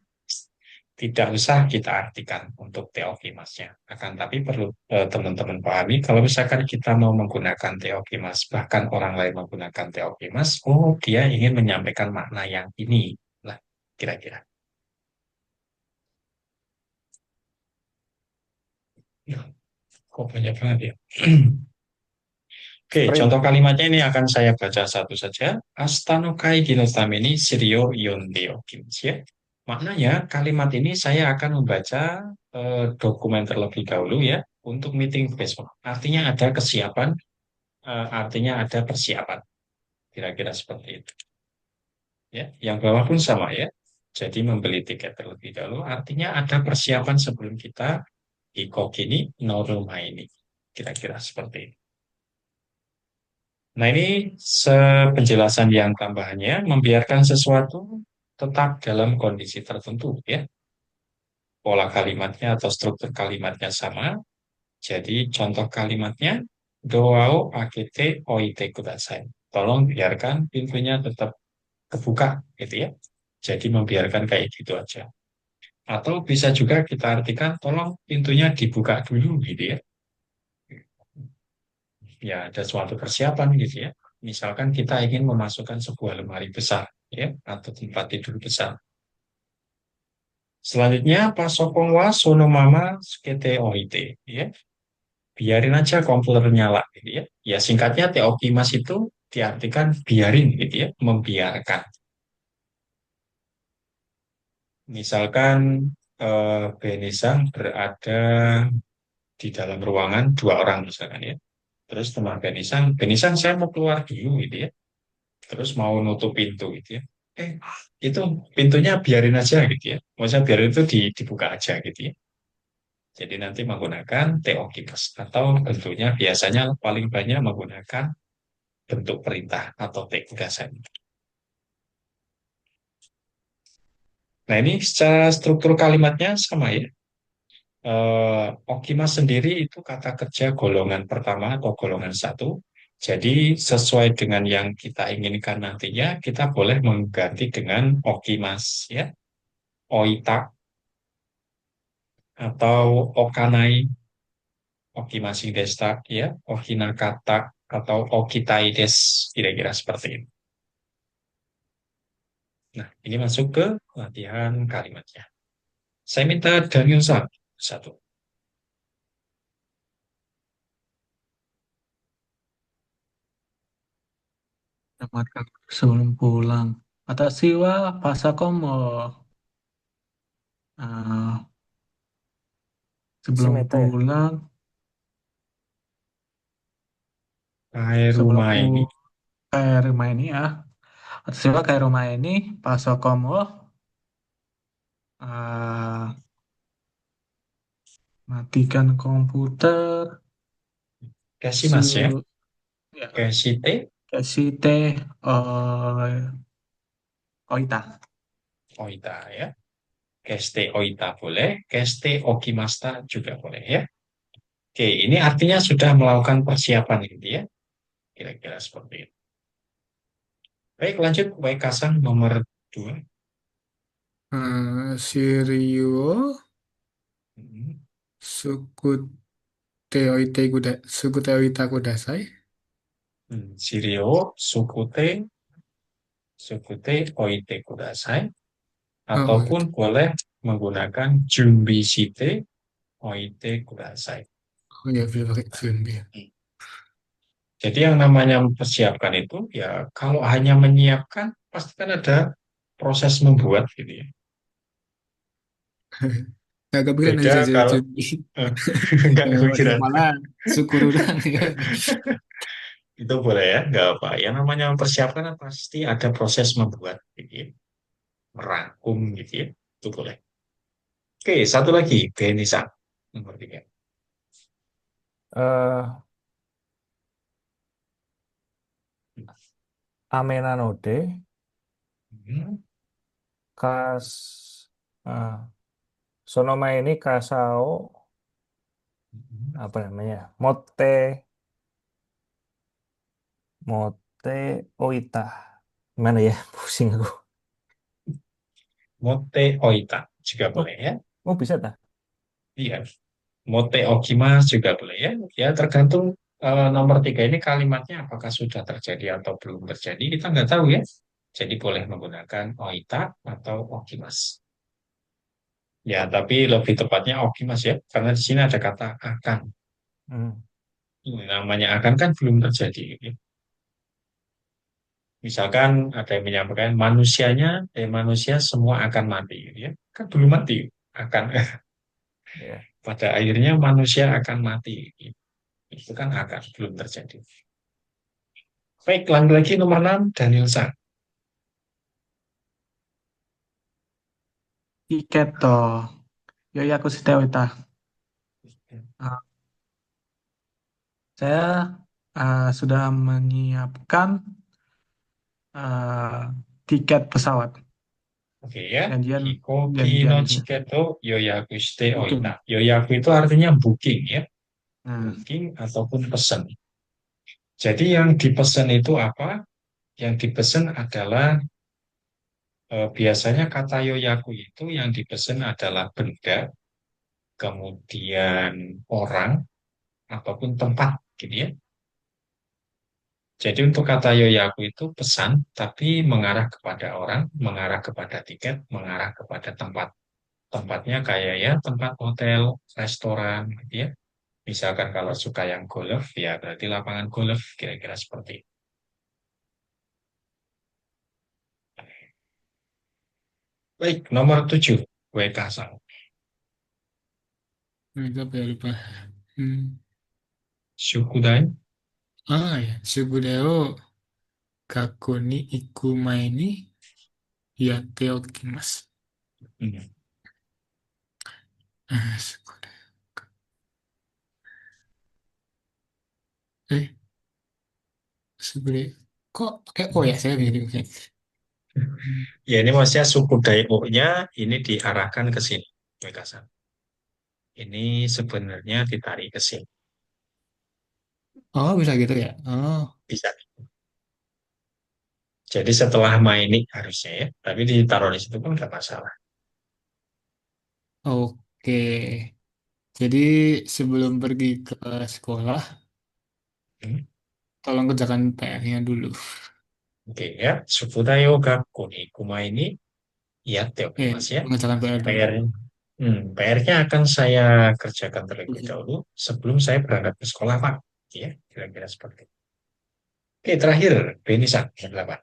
tidak usah kita artikan untuk teokimasnya. Akan tapi perlu teman-teman pahami kalau misalkan kita mau menggunakan teokimas, bahkan orang lain menggunakan teokimas, oh dia ingin menyampaikan makna yang ini. Lah, kira-kira. Ya, kok banyak banget ya. Oke, contoh Sprint. kalimatnya ini akan saya baca satu saja. Astanokai ginotameni sirio yondeo kims ya. Maknanya kalimat ini saya akan membaca dokumen terlebih dahulu ya untuk meeting besok. Artinya ada kesiapan, artinya ada persiapan. Kira-kira seperti itu. Ya, yang bawah pun sama ya. Jadi membeli tiket terlebih dahulu artinya ada persiapan sebelum kita ikut ini norma ini. Kira-kira seperti itu. Nah, ini penjelasan yang tambahannya membiarkan sesuatu tetap dalam kondisi tertentu ya. Pola kalimatnya atau struktur kalimatnya sama. Jadi contoh kalimatnya doao akete oite kudasai. Tolong biarkan pintunya tetap kebuka gitu ya. Jadi membiarkan kayak gitu aja. Atau bisa juga kita artikan tolong pintunya dibuka dulu gitu ya. Ya ada suatu persiapan gitu ya. Misalkan kita ingin memasukkan sebuah lemari besar ya atau tempat tidur besar. Selanjutnya pasokong wa sonomama skete oite ya. Biarin aja komputer nyala gitu ya. Ya singkatnya teokimas itu diartikan biarin gitu ya, membiarkan. Misalkan Benisang berada di dalam ruangan dua orang misalkan ya. Terus teman Benisang, Benisang saya mau keluar dulu gitu ya. Terus mau nutup pintu gitu ya. Eh, itu pintunya biarin aja gitu ya. Maksudnya biarin itu dibuka aja gitu ya. Jadi nanti menggunakan teokipas atau bentuknya biasanya paling banyak menggunakan bentuk perintah atau tegasan. Nah ini secara struktur kalimatnya sama ya. Okimas sendiri itu kata kerja golongan pertama atau golongan satu. Jadi sesuai dengan yang kita inginkan nantinya, kita boleh mengganti dengan okimas ya, oita atau okanai, okimasi desta ya, ohinakata atau okitai des, kira-kira seperti ini. Nah, ini masuk ke latihan kalimatnya. Saya minta Daniel satu. Dapatkan sebelum pulang. Watashi wa pasakomo. Ah, Si sebelum Meta ya. pulang, Hai sebelum rumah ini. kayak rumah ini ya. Watashi wa kayak rumah ini, pasakomo. Ah, matikan komputer. Kasih Se mas ya. ya, Kasih T, kasih teh. Oh, oita. Oita ya. Keste oita boleh, keste okimasta juga boleh ya. Oke, ini artinya sudah melakukan persiapan gitu ya. Kira-kira seperti itu. Baik, lanjut Kasang nomor 2. Shiryu Hmm. suku teoite kuda suku teoita kudasai. Sirio, sukute, oite kudasai. Oh, Ataupun gitu. boleh menggunakan jumbishite, oite kudasai. Oh ya, bisa pakai Junbi. Jadi yang namanya mempersiapkan itu ya kalau hanya menyiapkan pasti kan ada proses membuat gitu ya. Gak kepikiran aja Beda saja kalau Junbi. eh, nggak Di kepikiran. kepala syukur ulang ya. Itu boleh ya, nggak apa. Yang namanya mempersiapkan kan pasti ada proses membuat gitu ya. Merangkum gitu ya. Itu boleh. Oke, satu lagi, Benisa. Nomor 3. eh Amenanode Hmm. kas Sonoma ini Kasao apa namanya? Mote Oita. Gimana ya? Pusing aku. Mote oita juga Oh, boleh ya. oh bisa tak? Iya, mote okimas juga boleh ya. Ya tergantung nomor 3 ini kalimatnya apakah sudah terjadi atau belum terjadi. Kita nggak tahu ya. Jadi boleh menggunakan oita atau okimas. Ya, tapi lebih tepatnya okimas ya. Karena di sini ada kata akan. Hmm, Namanya akan kan belum terjadi. Gitu ya. Misalkan ada yang menyampaikan manusia semua akan mati. Gitu ya. Kan belum mati. Akan. ya. Pada akhirnya manusia akan mati. Gitu. Itu kan akan belum terjadi. Baik, lagi-lagi nomor 6, Daniel San. Tiket toh. Yoyaku Shite Oita. Ah, saya sudah menyiapkan ah, tiket pesawat. Oke ya, Janjian Hikoki no janjiannya. chiketo yoyaku shite oita. Booking. Yoyaku itu artinya booking ya, Nah, booking ataupun pesan. Jadi yang dipesan itu apa? Yang dipesan adalah biasanya kata yoyaku itu yang dipesan adalah benda, kemudian orang ataupun tempat gitu ya. Jadi untuk kata yoyaku itu pesan, tapi mengarah kepada orang, mengarah kepada tiket, mengarah kepada tempat. Tempatnya kayak ya tempat hotel, restoran, gitu ya. Misalkan kalau suka yang golf, ya berarti lapangan golf, kira-kira seperti itu. Baik, nomor 7, WK Sang. Mereka apa ya, lupa. Hmm. Shukudai. Ya. Sugureo Kakuni Ikumae ni yatte okimasu. Hmm. Sugureo. Eh, Sugureo. Kok pakai O ya? Saya bingung. Hmm. Ya ini maksudnya Sukudai O-nya ini diarahkan ke sini, WK Sang. Ini sebenarnya ditarik ke sini. Oh, bisa gitu ya? Oh, Bisa. Jadi setelah mainik harusnya ya, tapi ditaruh di situ pun nggak masalah. oke. Jadi sebelum pergi ke sekolah, Hmm. tolong kerjakan PR-nya dulu. Oke ya, Sukudai o gakko ni kumai ni yatte okimasu ya. Mengerjakan PR dulu. PR, PR-nya akan saya kerjakan terlebih Oke. dahulu sebelum saya berangkat ke sekolah, Pak. Ya, kira-kira seperti itu. Oke, terakhir, Benisan, yang 8.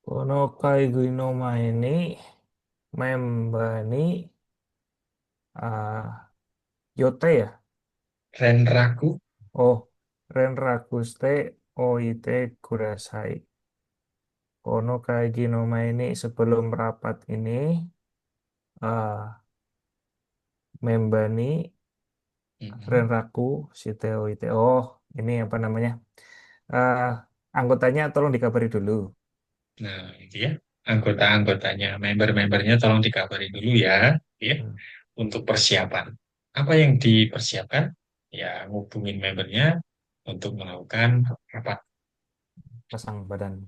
Kono Kaigui no Mae ni member ni Yote ya? Renraku, Oh, Renrakuste Oite Kudasai. Kono Kaigi no Mae ni sebelum rapat ini ah member ni mhm. Renraku Shite Oite. Oh, ini apa namanya? Ah, anggotanya tolong dikabari dulu. Nah, itu ya. anggota-anggotanya, member-membernya tolong dikabari dulu ya, ya, Hmm, untuk persiapan. Apa yang dipersiapkan? Ya, ngubungin membernya untuk melakukan rapat. pasang badan.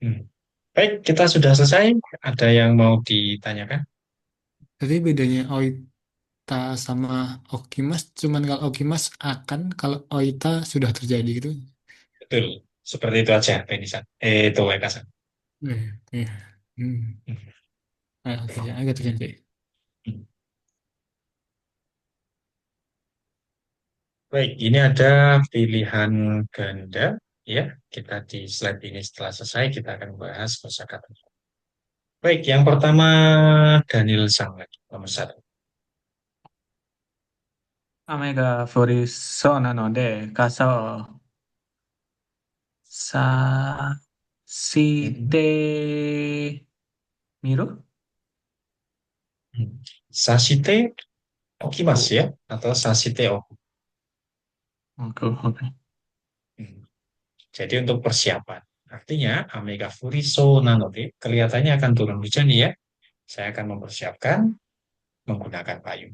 Hmm. Baik, kita sudah selesai. Ada yang mau ditanyakan? Jadi bedanya Oita sama Okimas, cuman kalau Okimas akan, kalau Oita sudah terjadi gitu. Betul, seperti itu aja, Benisan. Itu Ekasan. Iya. Hmm. Oke, agak terjadi. Baik, ini ada pilihan ganda. Ya, kita di slide ini setelah selesai, kita akan bahas kosakata. Baik, yang pertama Daniel Sang lagi, nomor satu. 雨が降りそうなので、傘をさし Mm-mm. てみる Sashite okimasu Oh, ya, atau sashite oku. oke, oke. Hmm. Jadi untuk persiapan. Artinya, Amega Furiso Nanode, kelihatannya akan turun hujan ya. Saya akan mempersiapkan menggunakan payung.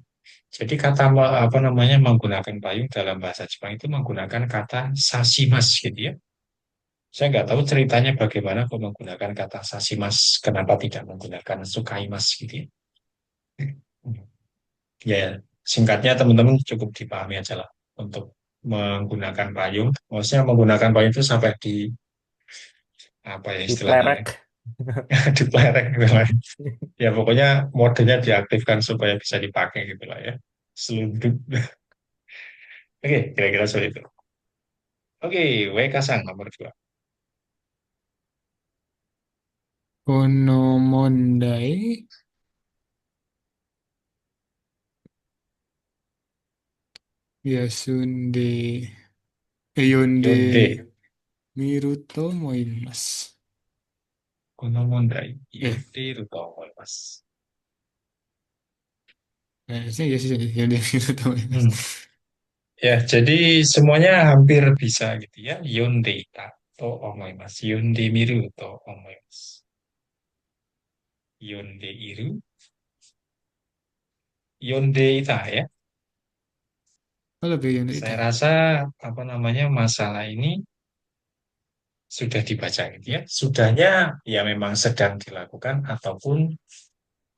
Jadi kata apa namanya menggunakan payung dalam bahasa Jepang itu menggunakan kata sashimas gitu ya. Saya nggak tahu ceritanya bagaimana kok menggunakan kata sashimas, kenapa tidak menggunakan sukaimas gitu ya. Ya, singkatnya teman-teman cukup dipahami aja lah untuk menggunakan payung. Maksudnya menggunakan payung itu sampai di apa ya Di istilahnya ya, plerek. di plerek gitu lah. Ya pokoknya modenya diaktifkan supaya bisa dipakai gitu lah ya. Selunduk. Oke, kira-kira seperti itu. Oke, WK Sang nomor dua. Konomondai Yasunde Eyonde Yonde, Miruto Moimas. Konomondai, Eh, Yonde Ruto, Mas. Sih ya sih Eyonde Miruto Moimas. Hmm. Ya, jadi semuanya hampir bisa gitu ya. Yonde ita to omoimasu. Yonde miru to omoimasu. Yonde iru, Yonde ita ya. Kalau lebih Eyonde Saya Ita. rasa apa namanya masalah ini sudah dibaca gitu ya. Sudahnya ya memang sedang dilakukan ataupun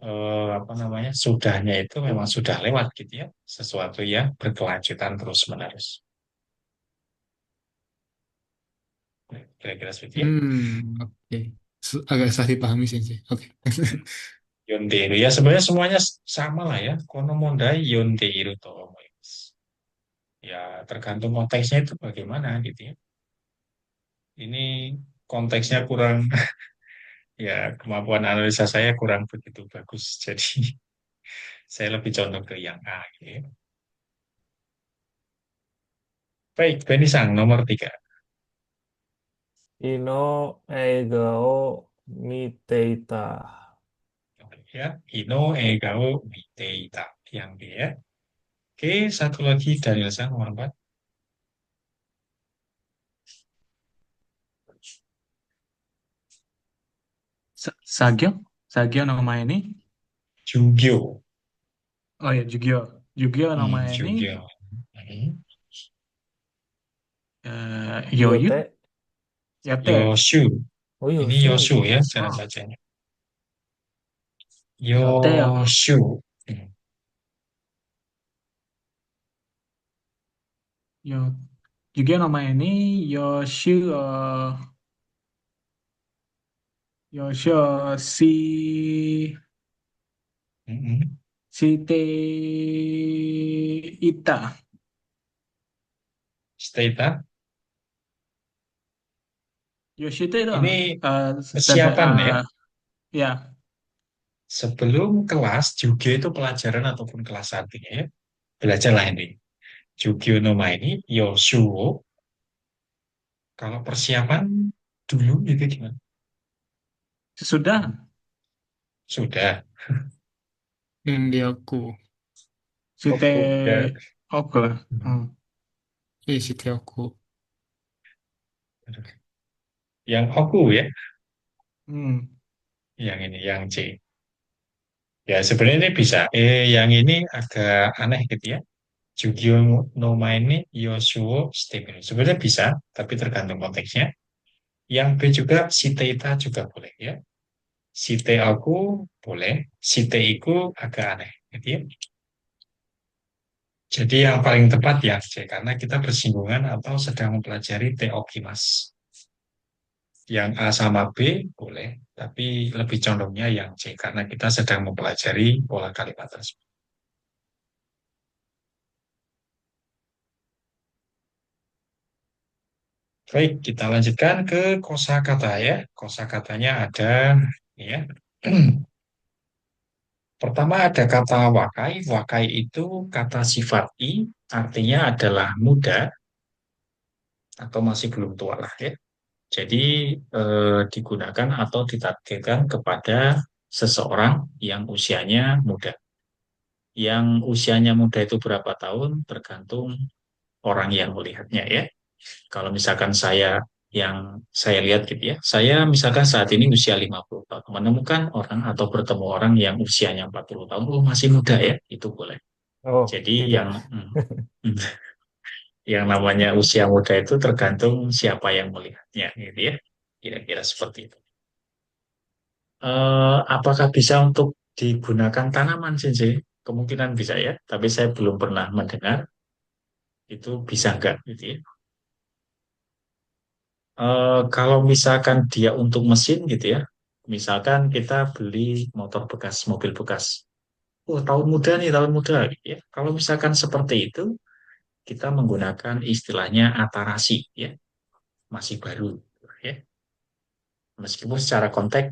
apa namanya sudahnya itu memang sudah lewat gitu ya. Sesuatu yang berkelanjutan terus-menerus. Kira-kira seperti itu. Oke. Agak susah dipahami sih. Oke. Ya. Yondeiru ya sebenarnya semuanya sama lah ya. Kono mondai yondeiru to omoimasu. Ya tergantung konteksnya itu bagaimana gitu ya. Ini konteksnya kurang ya kemampuan analisa saya kurang begitu bagus. Jadi saya lebih condong ke yang A gitu ya. Baik, Benisang nomor tiga. Ino egao miteita. Oke, ya, Ino egao miteita yang B ya. Oke, satu lagi dari Sang nomor 4. Sagyo? Sagyo no mae ni? Jugyo. Oh ya, Jugyo. Jugyo no mae ni Jugyo. Hmm. Yoyu? Yote. Yatte. Yoshu. Oh, Ini Yoshu. Yoshu ya cara Oh, bacanya. yatte ya. Yoshu. Hmm. Yo, Jugyo no mae ni Yoshu Yoshu Hmm. si te ita. Steta. Yoshite itu Ini dada persiapan ya. ya. Sebelum kelas, juga itu pelajaran ataupun kelas satunya ya. Belajarlah ini. Jugyo no ma ini Yoshu. Kalau persiapan dulu itu gimana? Sesudah Sudah. Yang di aku. si te Oku. Ya. oke. Hmm. Si aku. Yang oku ya. Hmm. Yang ini, yang C. Ya, sebenarnya ini bisa. Yang ini agak aneh gitu ya. Jugyo no Maene Yosuo Stephen. Sebenarnya bisa, tapi tergantung konteksnya. Yang B juga, Site Ita juga boleh ya. Site aku boleh, Site iku agak aneh. Gitu ya. Jadi yang paling tepat ya C, karena kita bersinggungan atau sedang mempelajari teokimas. Yang A sama B boleh, tapi lebih condongnya yang C, karena kita sedang mempelajari pola kalimat tersebut. Baik, kita lanjutkan ke kosakata ya. Kosakatanya ada ini ya. Pertama ada kata wakai. Wakai itu kata sifat i, artinya adalah muda atau masih belum tua lah ya. Jadi digunakan atau ditargetkan kepada seseorang yang usianya muda. Yang usianya muda itu berapa tahun tergantung orang yang melihatnya ya. Kalau misalkan yang saya lihat gitu ya, saya misalkan saat ini usia 50 tahun, menemukan orang atau bertemu orang yang usianya 40 tahun, oh masih muda ya, itu boleh. Oh, Jadi tidak. yang namanya usia muda itu tergantung siapa yang melihatnya gitu ya. Kira-kira seperti itu. Apakah bisa untuk digunakan tanaman sih? Kemungkinan bisa ya, tapi saya belum pernah mendengar itu bisa enggak gitu ya. Kalau misalkan dia untuk mesin gitu ya, misalkan kita beli motor bekas, mobil bekas. Oh, tahun muda nih, tahun muda gitu ya. Kalau misalkan seperti itu, kita menggunakan istilahnya atarasi ya, masih baru ya. Meskipun secara konteks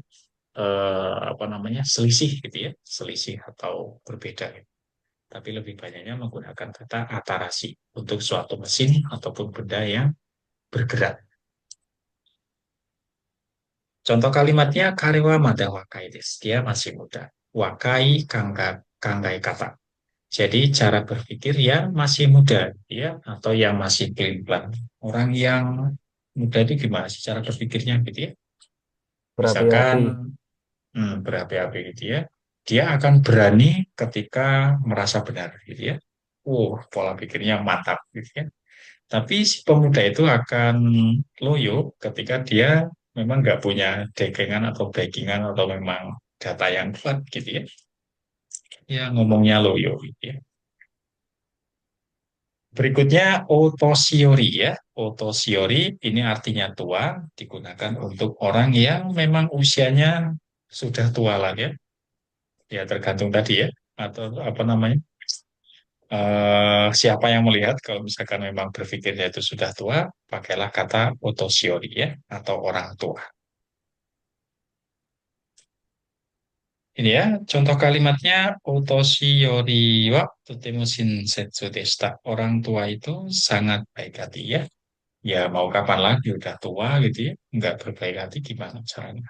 apa namanya selisih gitu ya, selisih atau berbeda gitu. Tapi lebih banyaknya menggunakan kata atarasi untuk suatu mesin ataupun benda yang bergerak. Contoh kalimatnya karewa mada wakai desu. Dia masih muda. Wakai kanggai kata. Jadi cara berpikir yang masih muda, ya, atau yang masih pelin-pelan. Orang yang muda itu gimana sih cara berpikirnya gitu ya? Misalkan Berapi-api. berapi-api gitu ya. Dia akan berani ketika merasa benar gitu ya. Pola pikirnya mantap gitu ya. Tapi si pemuda itu akan loyo ketika dia memang nggak punya dagangan atau backingan atau memang data yang kuat gitu ya. Ya ngomongnya loyo gitu ya. Berikutnya otosiori ya. Otosiori ini artinya tua, digunakan untuk orang yang memang usianya sudah tua lah ya. Ya tergantung tadi ya. Atau apa namanya? Siapa yang melihat kalau misalkan memang berpikirnya itu sudah tua, pakailah kata otoshiori ya, atau orang tua. Ini ya, contoh kalimatnya otoshiori wa totemo shinsetsu deshita. Orang tua itu sangat baik hati ya. Ya mau kapan lagi udah tua gitu ya, nggak berbaik hati gimana caranya?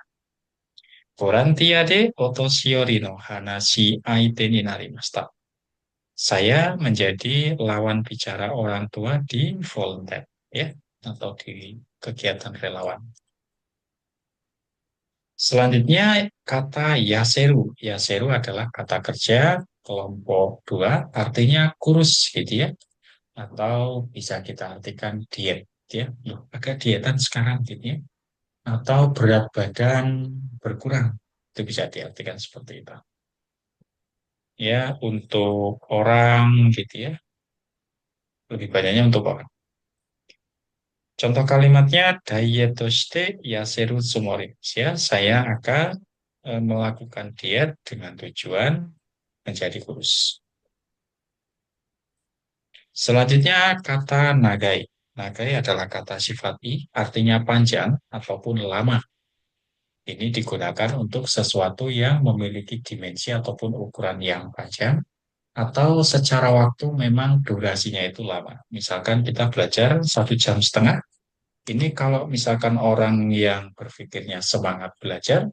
Borantia de otoshiori no hanashi aite ni narimashita. Saya menjadi lawan bicara orang tua di volunteer, ya, atau di kegiatan relawan. Selanjutnya kata yaseru. Yaseru adalah kata kerja kelompok dua, artinya kurus gitu ya, atau bisa kita artikan diet, ya. Loh, agak dietan sekarang gitu ya, atau berat badan berkurang, itu bisa diartikan seperti itu. Ya, untuk orang gitu ya, lebih banyaknya untuk orang. Contoh kalimatnya diet toshite yaseru tsumorimashita. Ya, saya akan melakukan diet dengan tujuan menjadi kurus. Selanjutnya kata nagai. Nagai adalah kata sifat i, artinya panjang ataupun lama. Ini digunakan untuk sesuatu yang memiliki dimensi ataupun ukuran yang panjang atau secara waktu memang durasinya itu lama. Misalkan kita belajar 1,5 jam. Ini kalau misalkan orang yang berpikirnya semangat belajar,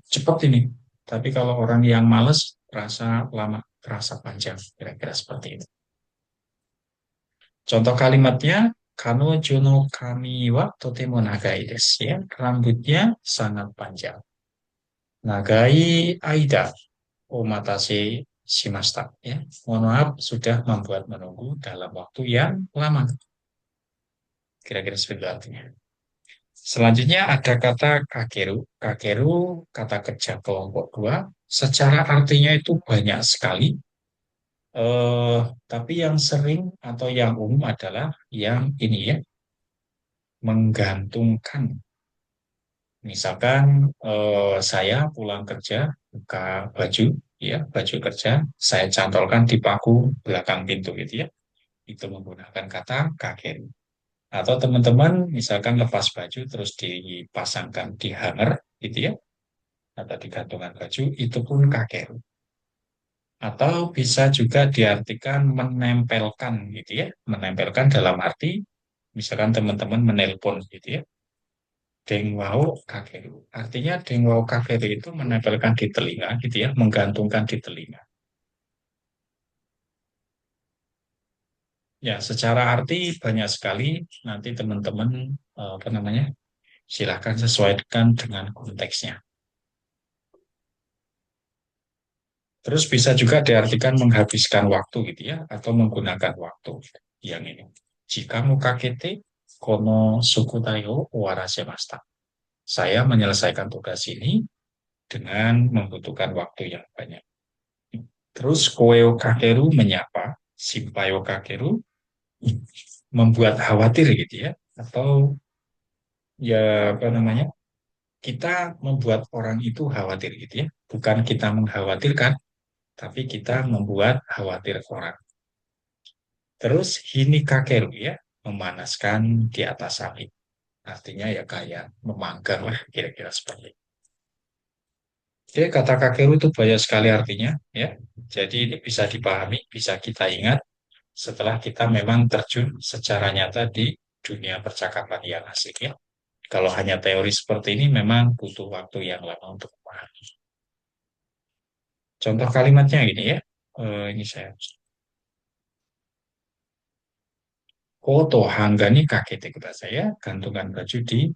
cepat ini. Tapi kalau orang yang males, terasa lama, terasa panjang. Kira-kira seperti itu. Contoh kalimatnya, Kanojo no kami wa totemo nagai desu. Ya, rambutnya sangat panjang. Nagai Aida omatase shimashita. Ya, mohon maaf sudah membuat menunggu dalam waktu yang lama. Kira-kira seperti itu artinya. Selanjutnya ada kata kakeru. Kakeru, kata kerja kelompok dua. Secara artinya itu banyak sekali. Eh, tapi yang sering atau yang umum adalah yang ini ya, menggantungkan. Misalkan saya pulang kerja, buka baju, ya baju kerja, saya cantolkan di paku belakang pintu gitu ya. Itu menggunakan kata kakeru. Atau teman-teman misalkan lepas baju terus dipasangkan di hanger gitu ya, atau di gantungan baju, itu pun kakeru. Atau bisa juga diartikan menempelkan gitu ya. Menempelkan dalam arti misalkan teman-teman menelpon gitu ya. Dengwao kakeru. Artinya dengwao kakeru itu menempelkan di telinga gitu ya, menggantungkan di telinga. Ya, secara arti banyak sekali. Nanti teman-teman apa namanya? Silahkan sesuaikan dengan konteksnya. Terus bisa juga diartikan menghabiskan waktu gitu ya, atau menggunakan waktu yang ini. Jika mukakete kono sukutayo warasemasta. Saya menyelesaikan tugas ini dengan membutuhkan waktu yang banyak. Terus koeo kakeru menyapa, shimpayo kakeru membuat khawatir gitu ya, atau ya apa namanya, kita membuat orang itu khawatir gitu ya, bukan kita mengkhawatirkan, tapi kita membuat khawatir orang. Terus hini kakeru ya, memanaskan di atas api. Artinya ya kayak memanggang lah kira-kira seperti itu. Oke, kata kakeru itu banyak sekali artinya ya. Jadi ini bisa dipahami, bisa kita ingat setelah kita memang terjun secara nyata di dunia percakapan yang asik ya. Kalau hanya teori seperti ini memang butuh waktu yang lama untuk memahami. Contoh kalimatnya ini ya. Ini saya. Koto hangga ni kakete kudasai ya. Gantungan baju di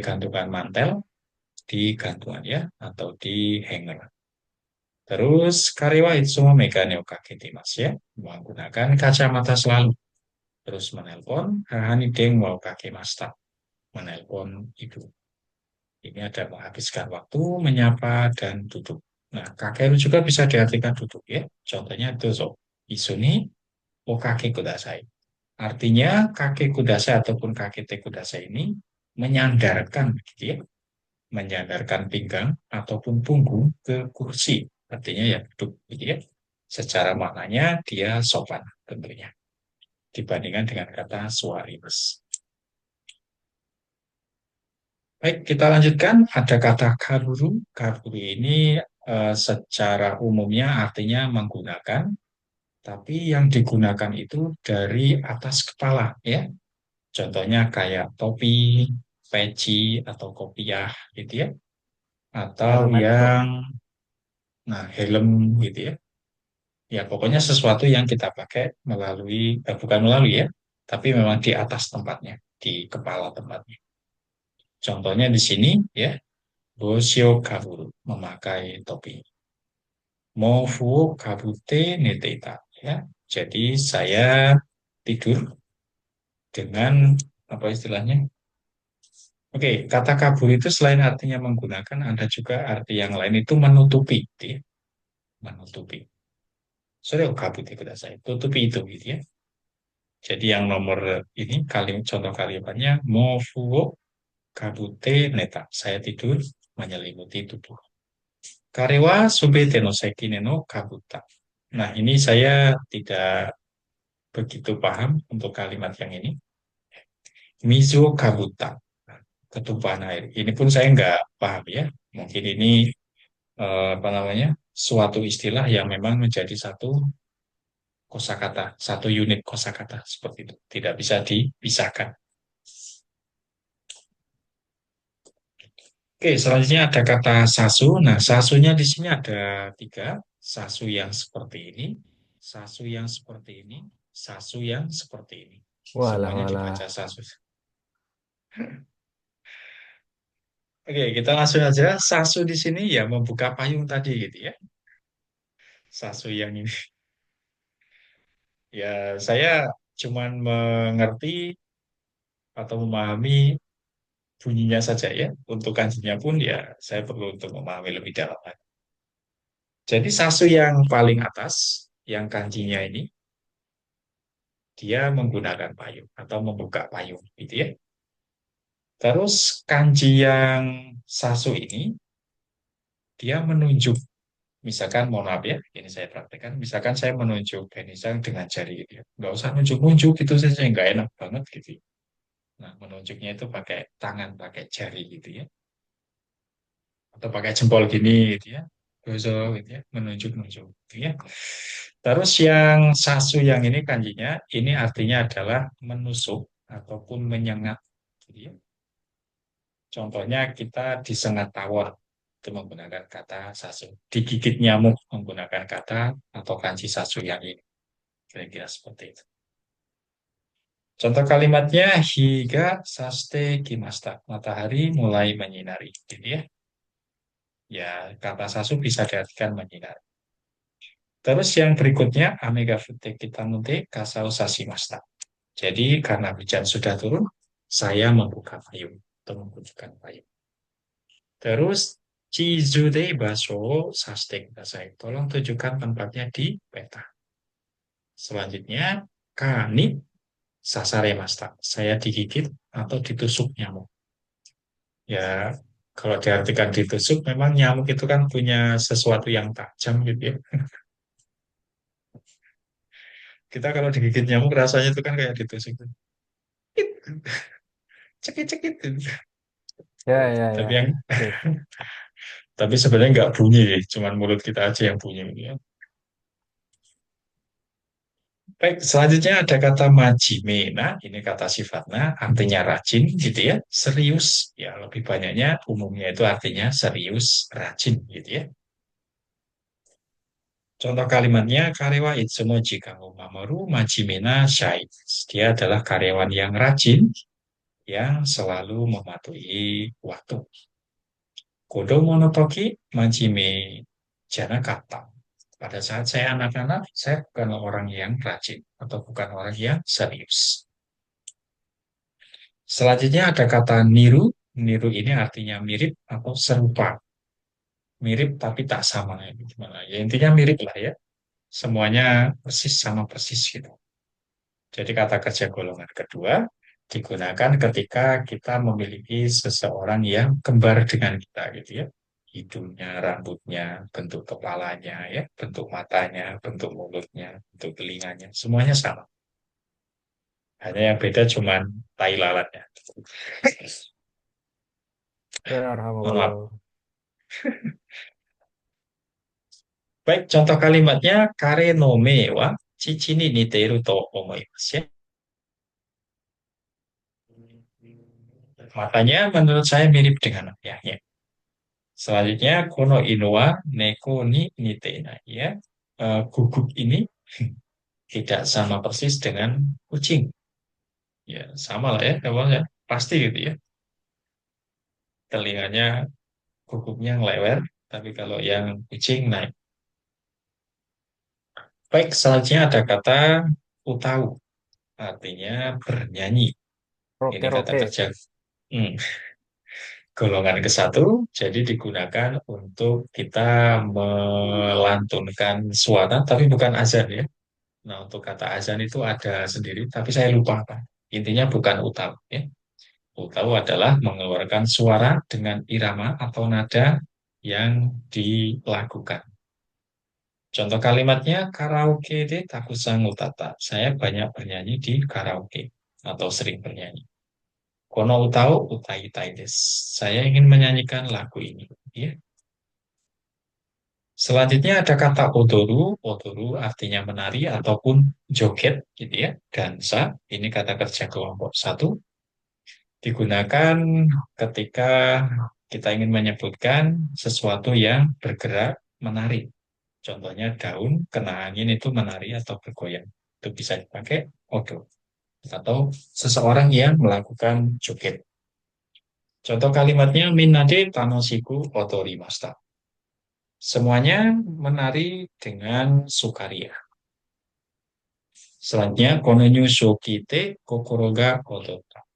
gantungan mantel di gantungan ya, atau di hanger. Terus karewa itsumo megane o kakete mas ya. Menggunakan kacamata selalu. Terus menelpon hahani deng wa kakemasta. Menelpon ibu. Ini ada menghabiskan waktu, menyapa, dan duduk. Nah, kakeru juga bisa diartikan duduk ya. Contohnya dozo. Isuni o kake kudasai. Artinya kake kudasai ataupun kakete kudasai ini menyandarkan gitu ya. Menyandarkan pinggang ataupun punggung ke kursi. Artinya ya duduk gitu ya. Secara maknanya dia sopan tentunya. Dibandingkan dengan kata suarimas. Baik, kita lanjutkan. Ada kata kaburu. Kaburu ini secara umumnya artinya menggunakan, tapi yang digunakan itu dari atas kepala, ya. Contohnya kayak topi, peci, atau kopiah, gitu ya. Atau Helmet kok. yang, nah, helm, gitu ya. Ya, pokoknya sesuatu yang kita pakai melalui, bukan melalui ya, tapi memang di atas tempatnya, di kepala tempatnya. Contohnya di sini, ya. Boshio kaburu, memakai topi. Mofuo kabute neteita. Ya. Jadi saya tidur dengan apa istilahnya? Oke, kata kabur itu selain artinya menggunakan, ada juga arti yang lain itu menutupi, gitu ya. Menutupi. Sorry, kabute kudasai. Tutupi itu, gitu ya. Jadi yang nomor ini contoh kalimatnya mofuo kabute neta. Saya tidur menyelimuti tubuh. Karewa subete no sekine no kabuta. Nah, ini saya tidak begitu paham untuk kalimat yang ini. Mizo kabuta, ketumpahan air. Ini pun saya nggak paham ya. Mungkin ini apa namanya, suatu istilah yang memang menjadi satu kosakata, satu unit kosakata seperti itu. Tidak bisa dipisahkan. Oke, selanjutnya ada kata sasu. Nah, sasunya di sini ada tiga. Sasu yang seperti ini, sasu yang seperti ini, sasu yang seperti ini. Walah, Semuanya walah. dibaca sasu. Oke, kita langsung aja. Sasu di sini ya membuka payung tadi gitu ya. Sasu yang ini. Ya, saya cuman mengerti atau memahami bunyinya saja ya. Untuk kanjinya pun ya saya perlu untuk memahami lebih dalam lagi. Jadi sasu yang paling atas, yang kanjinya ini, dia menggunakan payung atau membuka payung gitu ya. Terus kanji yang sasu ini, dia menunjuk, misalkan mohon maaf ya, ini saya praktekkan, misalkan saya menunjuk penisang dengan jari gitu ya. Nggak usah nunjuk-nunjuk gitu saja, nggak enak banget gitu ya. Nah, menunjuknya itu pakai tangan, pakai jari gitu ya. Atau pakai jempol gini gitu ya. Gozo gitu ya, menunjuk-nunjuk gitu ya. Terus yang sasu yang ini kanjinya, ini artinya adalah menusuk ataupun menyengat gitu ya. Contohnya kita disengat tawon itu menggunakan kata sasu. Digigit nyamuk menggunakan kata atau kanji sasu yang ini. Kira-kira seperti itu. Contoh kalimatnya higa saste kimasta. Matahari mulai menyinari. Jadi ya, ya kata sasu bisa diartikan menyinari. Terus yang berikutnya amega fute kitamunte kasau sashimasta. Jadi karena hujan sudah turun, saya membuka payung atau membuka payung. Terus Chizude Baso Saste Kudasai. Tolong tunjukkan tempatnya di peta. Selanjutnya, Kani Sasare Masta. Saya digigit atau ditusuk nyamuk. Ya, kalau diartikan ditusuk, memang nyamuk itu kan punya sesuatu yang tajam gitu ya. Kita kalau digigit nyamuk rasanya itu kan kayak ditusuk. Cekit-cekit. Ya, ya, ya. Tapi yang Oke. tapi sebenarnya nggak bunyi, cuman mulut kita aja yang bunyi gitu ya. Baik, selanjutnya ada kata majime. Nah, ini kata sifatnya artinya rajin gitu ya, serius. Ya, lebih banyaknya umumnya itu artinya serius, rajin gitu ya. Contoh kalimatnya karewa itsumo jikamu mamoru majime na shai. Dia adalah karyawan yang rajin yang selalu mematuhi waktu. Kodomo no toki majime janakata. Pada saat saya anak-anak, saya bukan orang yang rajin atau bukan orang yang serius. Selanjutnya ada kata niru. Niru ini artinya mirip atau serupa. Mirip tapi tak sama. Gimana? Ya intinya mirip lah ya. Semuanya persis sama persis gitu. Jadi kata kerja golongan kedua digunakan ketika kita memiliki seseorang yang kembar dengan kita gitu ya. Hidungnya, rambutnya, bentuk kepalanya, ya, bentuk matanya, bentuk mulutnya, bentuk telinganya, semuanya sama. Hanya yang beda cuman tai lalatnya. Ya, Mohon maaf. alhamdulillah. Baik, contoh kalimatnya kare no me wa chichi ni niteiru to omoimasu ya. Matanya menurut saya mirip dengan ayahnya. Selanjutnya kono inu wa neko ni niteinai ya. Guguk ini tidak sama persis dengan kucing. Ya, sama lah ya, emang ya. Pasti gitu ya. Telinganya guguknya ngelewer, tapi kalau yang kucing naik. Baik, selanjutnya ada kata utau, artinya bernyanyi. Ini Roke, kata roke. kerja. Hmm. Golongan ke satu, jadi digunakan untuk kita melantunkan suara, tapi bukan azan ya. Nah, untuk kata azan itu ada sendiri, tapi saya lupa apa. Intinya bukan utau ya. Utau adalah mengeluarkan suara dengan irama atau nada yang dilakukan. Contoh kalimatnya karaoke de takusan utata. Saya banyak bernyanyi di karaoke atau sering bernyanyi. Kono utau utai tai des. Saya ingin menyanyikan lagu ini. Ya. Selanjutnya ada kata odoru. Odoru artinya menari ataupun joget, gitu ya. Dansa. Ini kata kerja kelompok satu. Digunakan ketika kita ingin menyebutkan sesuatu yang bergerak, menari. Contohnya daun kena angin itu menari atau bergoyang. Itu bisa dipakai odo. Atau seseorang yang melakukan joget. Contoh kalimatnya Minade Tanoshiku Otorimashita. Semuanya menari dengan sukaria. Selanjutnya, Kononyu Shokite Kokoro ga Odota.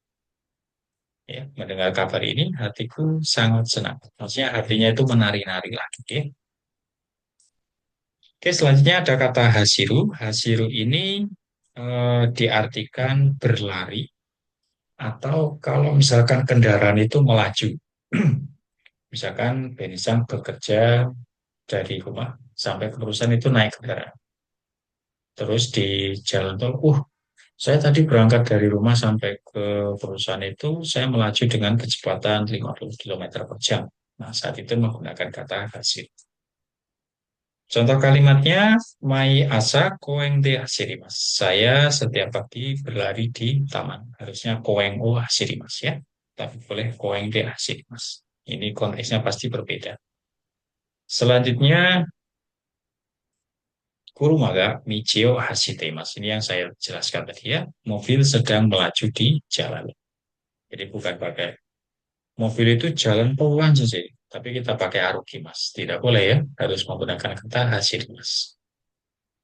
Ya, mendengar kabar ini, hatiku sangat senang. Maksudnya hatinya itu menari-nari lagi. Ya. Oke, selanjutnya ada kata hasiru. Hasiru ini diartikan berlari atau kalau misalkan kendaraan itu melaju. Misalkan Benisan bekerja dari rumah sampai ke perusahaan itu naik kendaraan. Terus di jalan tol, saya tadi berangkat dari rumah sampai ke perusahaan itu, saya melaju dengan kecepatan 50 km per jam. Nah, saat itu menggunakan kata hasil. Contoh kalimatnya, Mai asa koeng de hasirimas. Saya setiap pagi berlari di taman. Harusnya koeng o hasirimas ya. Tapi boleh koeng de hasirimas. Ini konteksnya pasti berbeda. Selanjutnya, Kurumaga Michio Hashiteimasu. Ini yang saya jelaskan tadi ya. Mobil sedang melaju di jalan. Jadi bukan pakai mobil itu jalan pelan saja. Tapi kita pakai aruki mas. Tidak boleh ya. Harus menggunakan kata hasil mas.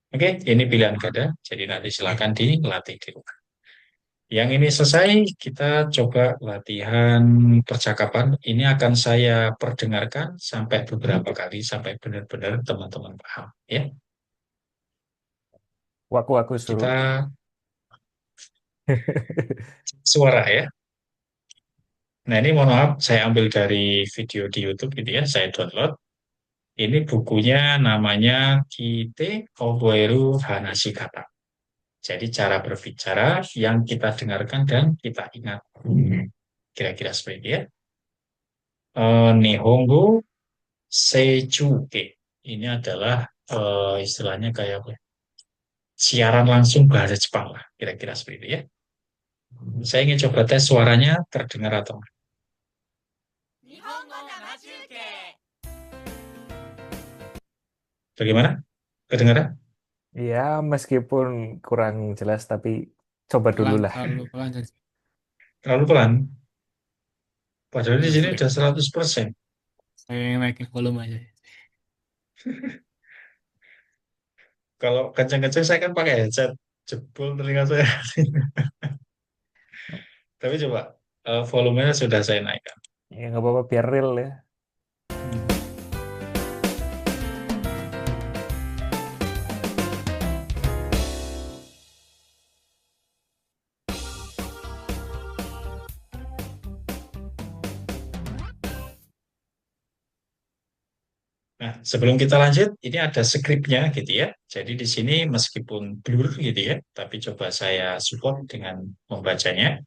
Oke, ini pilihan ganda. Jadi nanti silakan dilatih di rumah. Yang ini selesai, kita coba latihan percakapan. Ini akan saya perdengarkan sampai beberapa kali sampai benar-benar teman-teman paham ya. Waku suruh. Kita suara ya. Nah, ini mohon maaf, saya ambil dari video di YouTube gitu ya, saya download. Ini bukunya namanya Kite Oboeru Hanashikata. Jadi cara berbicara yang kita dengarkan dan kita ingat. Kira-kira seperti itu ya. Nihongo Seijuke. Ini adalah istilahnya kayak apa? Siaran langsung bahasa Jepang lah. Kira-kira seperti itu ya. Saya ingin coba tes suaranya terdengar atau enggak. Bagaimana? Kedengaran? Ya, meskipun kurang jelas, tapi coba dulu Pelan, lah. terlalu pelan saja. Terlalu pelan. Padahal di Ya, sini udah 100%. saya yang naikin volume aja. Kalau kencang-kencang saya kan pakai headset. Jebol telinga saya. Tapi coba volumenya sudah saya naikkan. Ya, nggak apa-apa, biar real ya. Nah, sebelum kita lanjut, ini ada skripnya gitu ya. Jadi di sini meskipun blur gitu ya, tapi coba saya support dengan membacanya.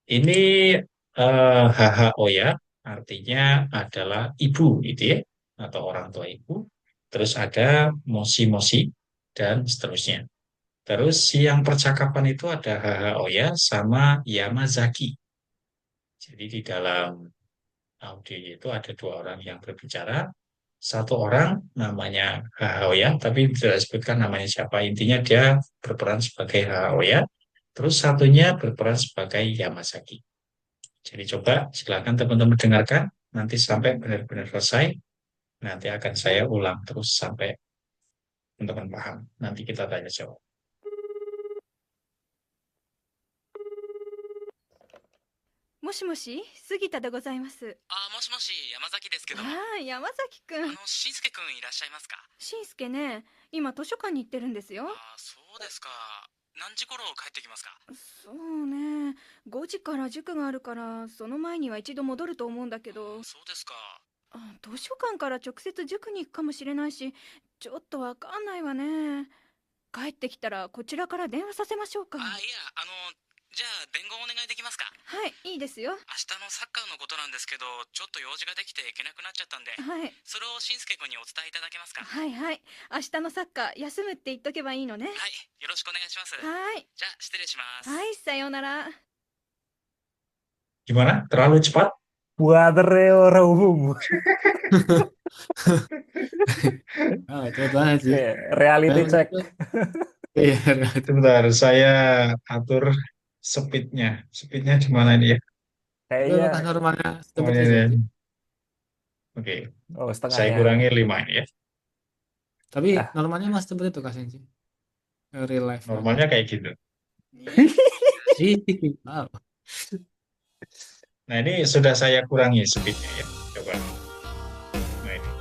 Ini HHOya artinya adalah ibu gitu ya, atau orang tua ibu. Terus ada moshi-moshi dan seterusnya. Terus yang percakapan itu ada HHOya sama Yamazaki. Jadi di dalam audio itu ada dua orang yang berbicara. Satu orang namanya Haoya, tapi tidak disebutkan namanya siapa. Intinya dia berperan sebagai Haoya. Terus satunya berperan sebagai Yamazaki. Jadi coba silakan teman-teman dengarkan. Nanti sampai benar-benar selesai. Nanti akan saya ulang terus sampai teman-teman paham. Nanti kita tanya jawab. もしもし、杉田でございます。もしもし、山崎ですけども。山崎くん。しんすけくんいらっしゃいますか？しんすけね、今図書館に行ってるんですよ。そうですか。何時頃帰ってきますか？そうね、5時から塾があるから、その前には一度戻ると思うんだけど。そうですか。図書館から直接塾に行くかもしれないし、ちょっとわかんないわね。帰ってきたらこちらから電話させましょうか。いや、じゃあ伝言お願いできますか？はい、いいですよ。明日のサッカーのことなんですけど、ちょっと用事ができて行けなくなっちゃったんで、はい。それをしんすけくんにお伝えいただけますか？はいはい。明日のサッカー休むって言っとけばいいのね。はい、よろしくお願いします。はい。じゃあ失礼します。はい、さようなら。 Gimana? Terlalu cepat? Buat orang umum. Cepet banget sih. Reality check. Iya, Sebentar, saya atur speednya. Speednya di mana ini ya? Tapi Kayaknya, apakah normalnya Oh, seperti ini, itu ini. aja? Oke, oh saya setengahnya. kurangi 5 ini ya. Tapi Ah, normalnya mas seperti itu Kak Senji. Real life-nya. Normalnya kayak gitu. Iya sih. Wow. Nah, ini sudah saya kurangi speednya ya. Coba. Nah, ini.「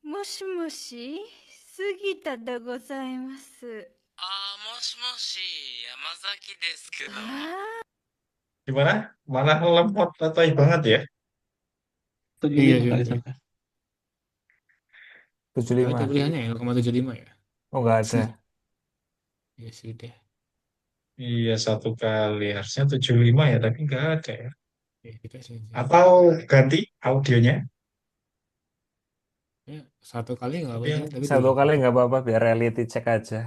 もしもし、杉田でございます。もしもし、山崎ですけど。あ Gimana? Malah lemot atau banget ya? Iya 75 kali Senji. sampai. Gak ada 75. pilihannya ya 0,75 ya. Oh nggak ada. Ya sudah. Iya, satu kali. Harusnya 75 ya, tapi nggak ada ya. Ya kita Senji. Atau ganti audionya. Ya, satu kali nggak Tapi apa yang sih, tapi Satu 25. kali nggak apa-apa biar reality check aja.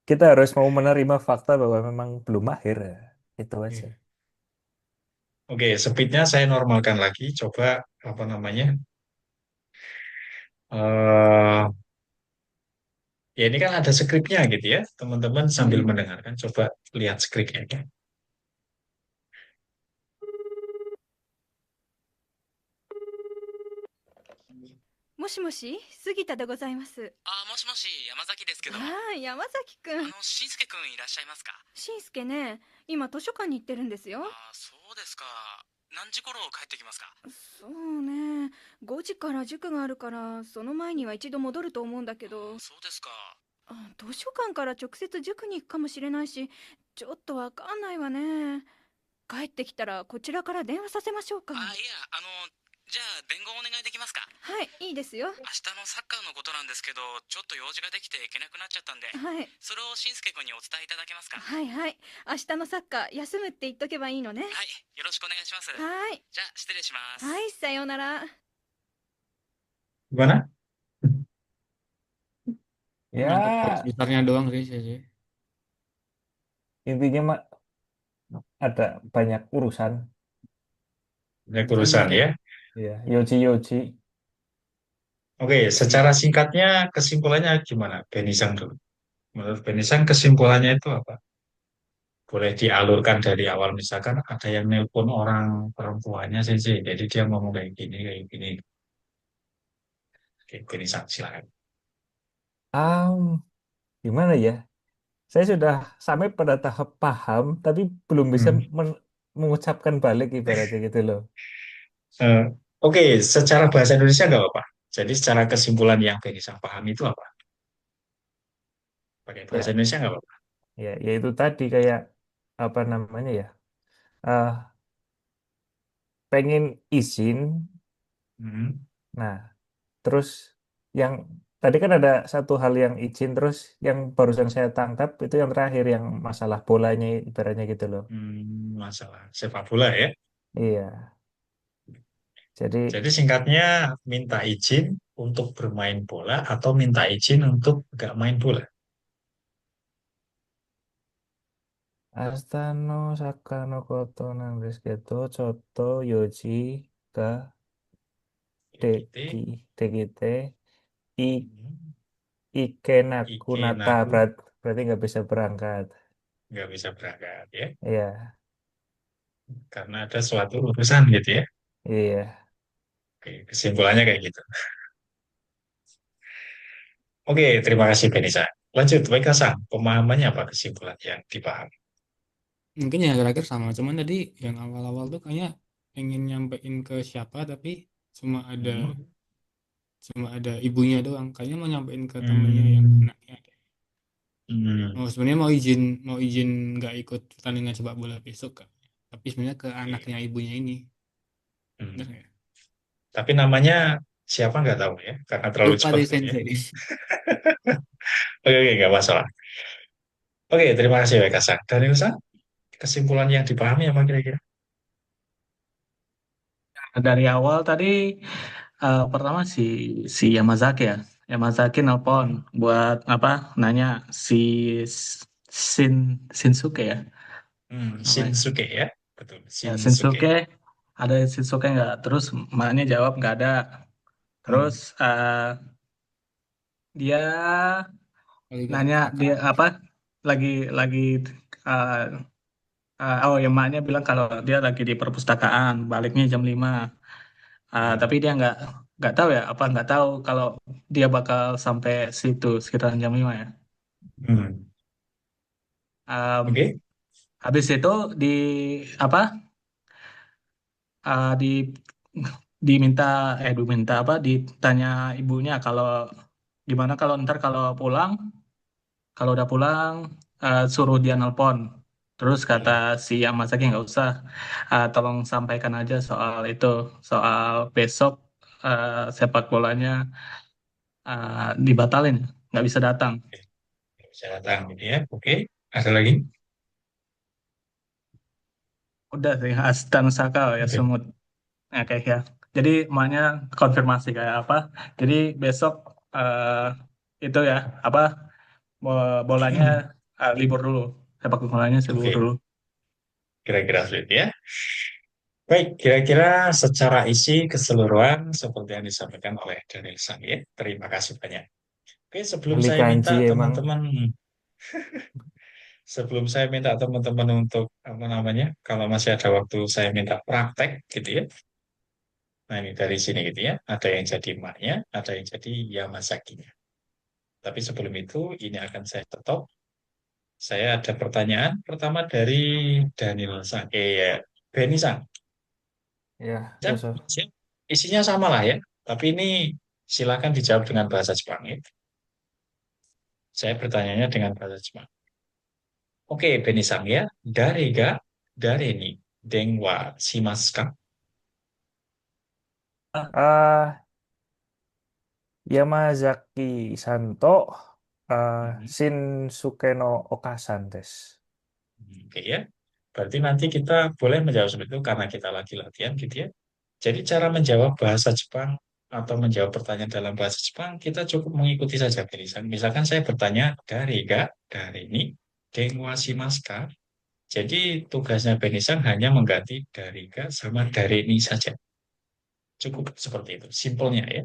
Kita harus mau menerima fakta bahwa memang belum akhir ya. Itu aja. Iya. Oke, speednya saya normalkan lagi. Coba apa namanya? eh Ya ini kan ada skripnya gitu ya. Teman-teman sambil Hmm. mendengarkan, coba lihat skripnya. もしもし、杉田でございます。もしもし、山崎ですけど。ああ、山崎くん。しんすけくんいらっしゃいますか？しんすけね、今図書館に行ってるんですよ。そうですか。何時頃帰ってきますか？そうね、5時から塾があるから、その前には一度戻ると思うんだけど、そうですか。図書館から直接塾に行くかもしれないし、ちょっとわかんないわね。帰ってきたらこちらから電話させましょうか。いや、じゃあ伝言お願いできますか？はい、いいですよ。明日のサッカーのことなんですけど、ちょっと用事ができて行けなくなっちゃったんで、はい、それをしんすけくんにお伝えいただけますか？はいはい。明日のサッカー休むって言っとけばいいのね。はい、よろしくお願いします。はい。じゃあ失礼します。はい、さようなら。 Gimana? Nangkep garis Ya, besarnya doang sih Senji. intinya mah ada banyak urusan. Banyak Kan urusan ada. ya. Ya, yoji-yoji. Oke, secara singkatnya kesimpulannya gimana? Benisang dulu. Menurut Benisang kesimpulannya itu apa? Boleh dialurkan dari awal. Misalkan ada yang nelpon orang perempuannya sih. Jadi dia ngomong kayak gini, kayak gini. Oke, Benisang silakan. Um, Gimana ya? Saya sudah sampai pada tahap paham, tapi belum bisa Hmm. mengucapkan balik ibaratnya gitu loh. Eh, Oke, secara bahasa Indonesia nggak apa-apa. Jadi secara kesimpulan yang Benisang paham itu apa? Pakai bahasa Ya, Indonesia nggak apa-apa. ya itu tadi kayak apa namanya ya? eh Pengen izin. Hmm. Nah, terus yang tadi kan ada satu hal yang izin, terus yang barusan saya tangkap itu yang terakhir yang masalah bolanya ibaratnya gitu loh. Masalah sepak bola ya. Iya, jadi Jadi singkatnya minta izin untuk bermain bola atau minta izin untuk nggak main bola. Astano Sakano Koto Nandesuketo Choto Yoji Ga Kayak gitu. Dekite I Hmm. Ikenaku Nata Ikenaku berarti nggak bisa berangkat. nggak bisa berangkat ya. Iya, Karena ada suatu urusan gitu ya. iya. Oke, kesimpulannya kayak gitu. Oke, terima kasih Benisa. Lanjut, baik Hasan. Pemahamannya apa kesimpulan yang dipahami? Mungkin yang terakhir sama, cuman tadi yang awal-awal tuh kayaknya pengen nyampein ke siapa tapi cuma ada Hmm. cuma ada ibunya doang. Kayaknya mau nyampein ke temennya yang Hmm. anaknya ada. Hmm. Sebenarnya mau izin nggak ikut pertandingan sepak bola besok Kak. Tapi sebenarnya ke anaknya ibunya ini. Hmm. Bener nggak? Tapi namanya siapa nggak tahu ya, karena terlalu Lupa cepat deh gitu ya. Sensei. Oke, oke, nggak masalah. Oke, terima kasih baik Hasan. Dan Ilsa, kesimpulan yang dipahami apa kira-kira? Dari awal tadi pertama si Yamazaki ya Yamazaki nelpon buat apa? Nanya si Shin Shinsuke ya namanya. Shinsuke ya, betul. Ya Shinsuke. Shinsuke, ada Shinsuke nggak? Terus maknya jawab nggak ada. Terus Hmm, dia Lagi ke nanya dia perpustakaan. apa? Lagi uh, oh ya maknya bilang kalau dia lagi di perpustakaan, baliknya jam 5. Tapi hmm, dia nggak tahu ya apa nggak tahu kalau dia bakal sampai situ sekitaran jam 5 ya. hmm. Um, Oke. habis itu di apa? Di diminta diminta apa? Ditanya ibunya kalau gimana kalau ntar kalau udah pulang suruh dia nelpon. Terus kata Hmm, si Yamasaki nggak usah, tolong sampaikan aja soal itu, soal besok sepak bolanya dibatalin, nggak bisa datang. oke. Bisa datang gitu ya. Oke. Ada lagi? Udah sih, Astan Sakal ya Oke. semut. Oke ya. Jadi emaknya konfirmasi kayak apa? Jadi besok eh, itu ya apa bolanya libur dulu, sepak bolanya libur Oke. dulu. Kira-kira seperti ya. Baik, kira-kira secara isi keseluruhan seperti yang disampaikan oleh Daniel San ya. Terima kasih banyak. Oke, Ahli kanji emang. sebelum saya minta teman-teman untuk apa namanya, kalau masih ada waktu saya minta praktek gitu ya. Nah ini dari sini gitu ya, ada yang jadi maknya, ada yang jadi Yamazakinya. Tapi sebelum itu, ini akan saya stop. Saya ada pertanyaan pertama dari Daniel Sang, ya, Benny Sang. Ya, Ya, Yosef. isinya sama lah ya, tapi ini silakan dijawab dengan bahasa Jepang ya. Saya bertanyanya dengan bahasa Jepang. Oke, Benny Sang ya, dari ni denwa shimasu ka? Ah, Yamazaki Santo, Mhm. Shinsuke no Okasan desu. Oke ya. Berarti nanti kita boleh menjawab seperti itu karena kita lagi latihan gitu ya. Jadi cara menjawab bahasa Jepang atau menjawab pertanyaan dalam bahasa Jepang kita cukup mengikuti saja barisan. Misalkan saya bertanya dari ga, dari ni, denwa shimasu ka? Jadi tugasnya Benisan hanya mengganti dari ga sama dari ni saja. Cukup seperti itu. Simpelnya ya.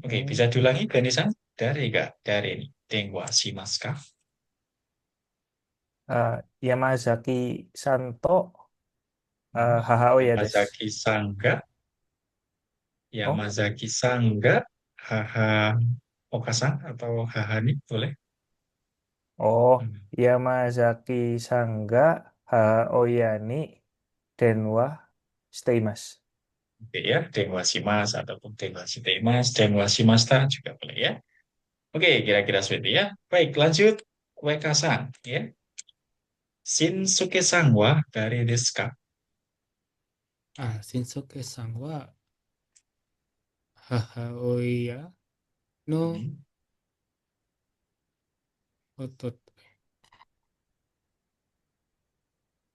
Oke, Hmm. bisa diulangi Benisan? Dari ga, dari ni, denwa shimasu ka? Yamazaki Santo, Hahaoya desu. Yamazaki Sangga, Oh, Yamazaki Sangga, Haha Okasan atau Haha ni boleh. oh, Hmm. Yamazaki Sangga, Hahaoya ni Denwa Steimas. Oke ya, Denwa Shimas ataupun Denwa Shitemas, Denwa Shimasta juga boleh ya. Oke, kira-kira seperti itu ya. Baik, lanjut. Weka-san ya. Shinsuke-san wa dari desu ka? Shinsuke-san wa Hahaoya no Hmm. ototo,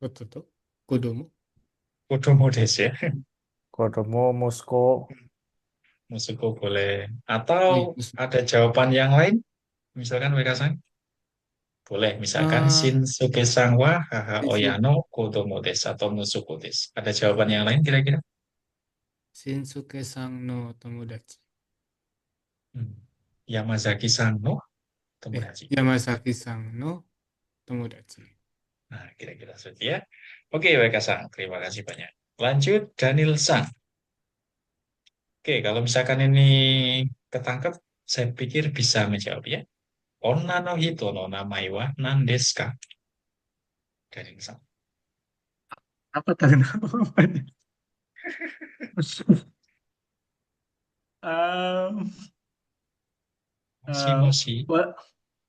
ototo, kodomo. Kodomo desu ya. Kodomo Musko. Musuko boleh. Oh iya, Atau ada jawaban yang lain? Misalkan Weka-san. Boleh, misalkan Ah, Shinsuke-san wa haha Shinsu- oyano kodomo desu atau musuko desu. Ada jawaban yang lain kira-kira? Shinsuke-san no tomodachi. Hmm. Yamazaki-san no tomodachi. Yamasaki-san no tomodachi. Nah, kira-kira seperti ya. Oke, Weka-san. Terima kasih banyak. Lanjut, Daniel-san. Oke, kalau misalkan ini ketangkep, saya pikir bisa menjawab ya. Onna no hito no namae wa nan desu ka? Daniel-san. Apa tadi namanya? Um, Moshi-moshi. What?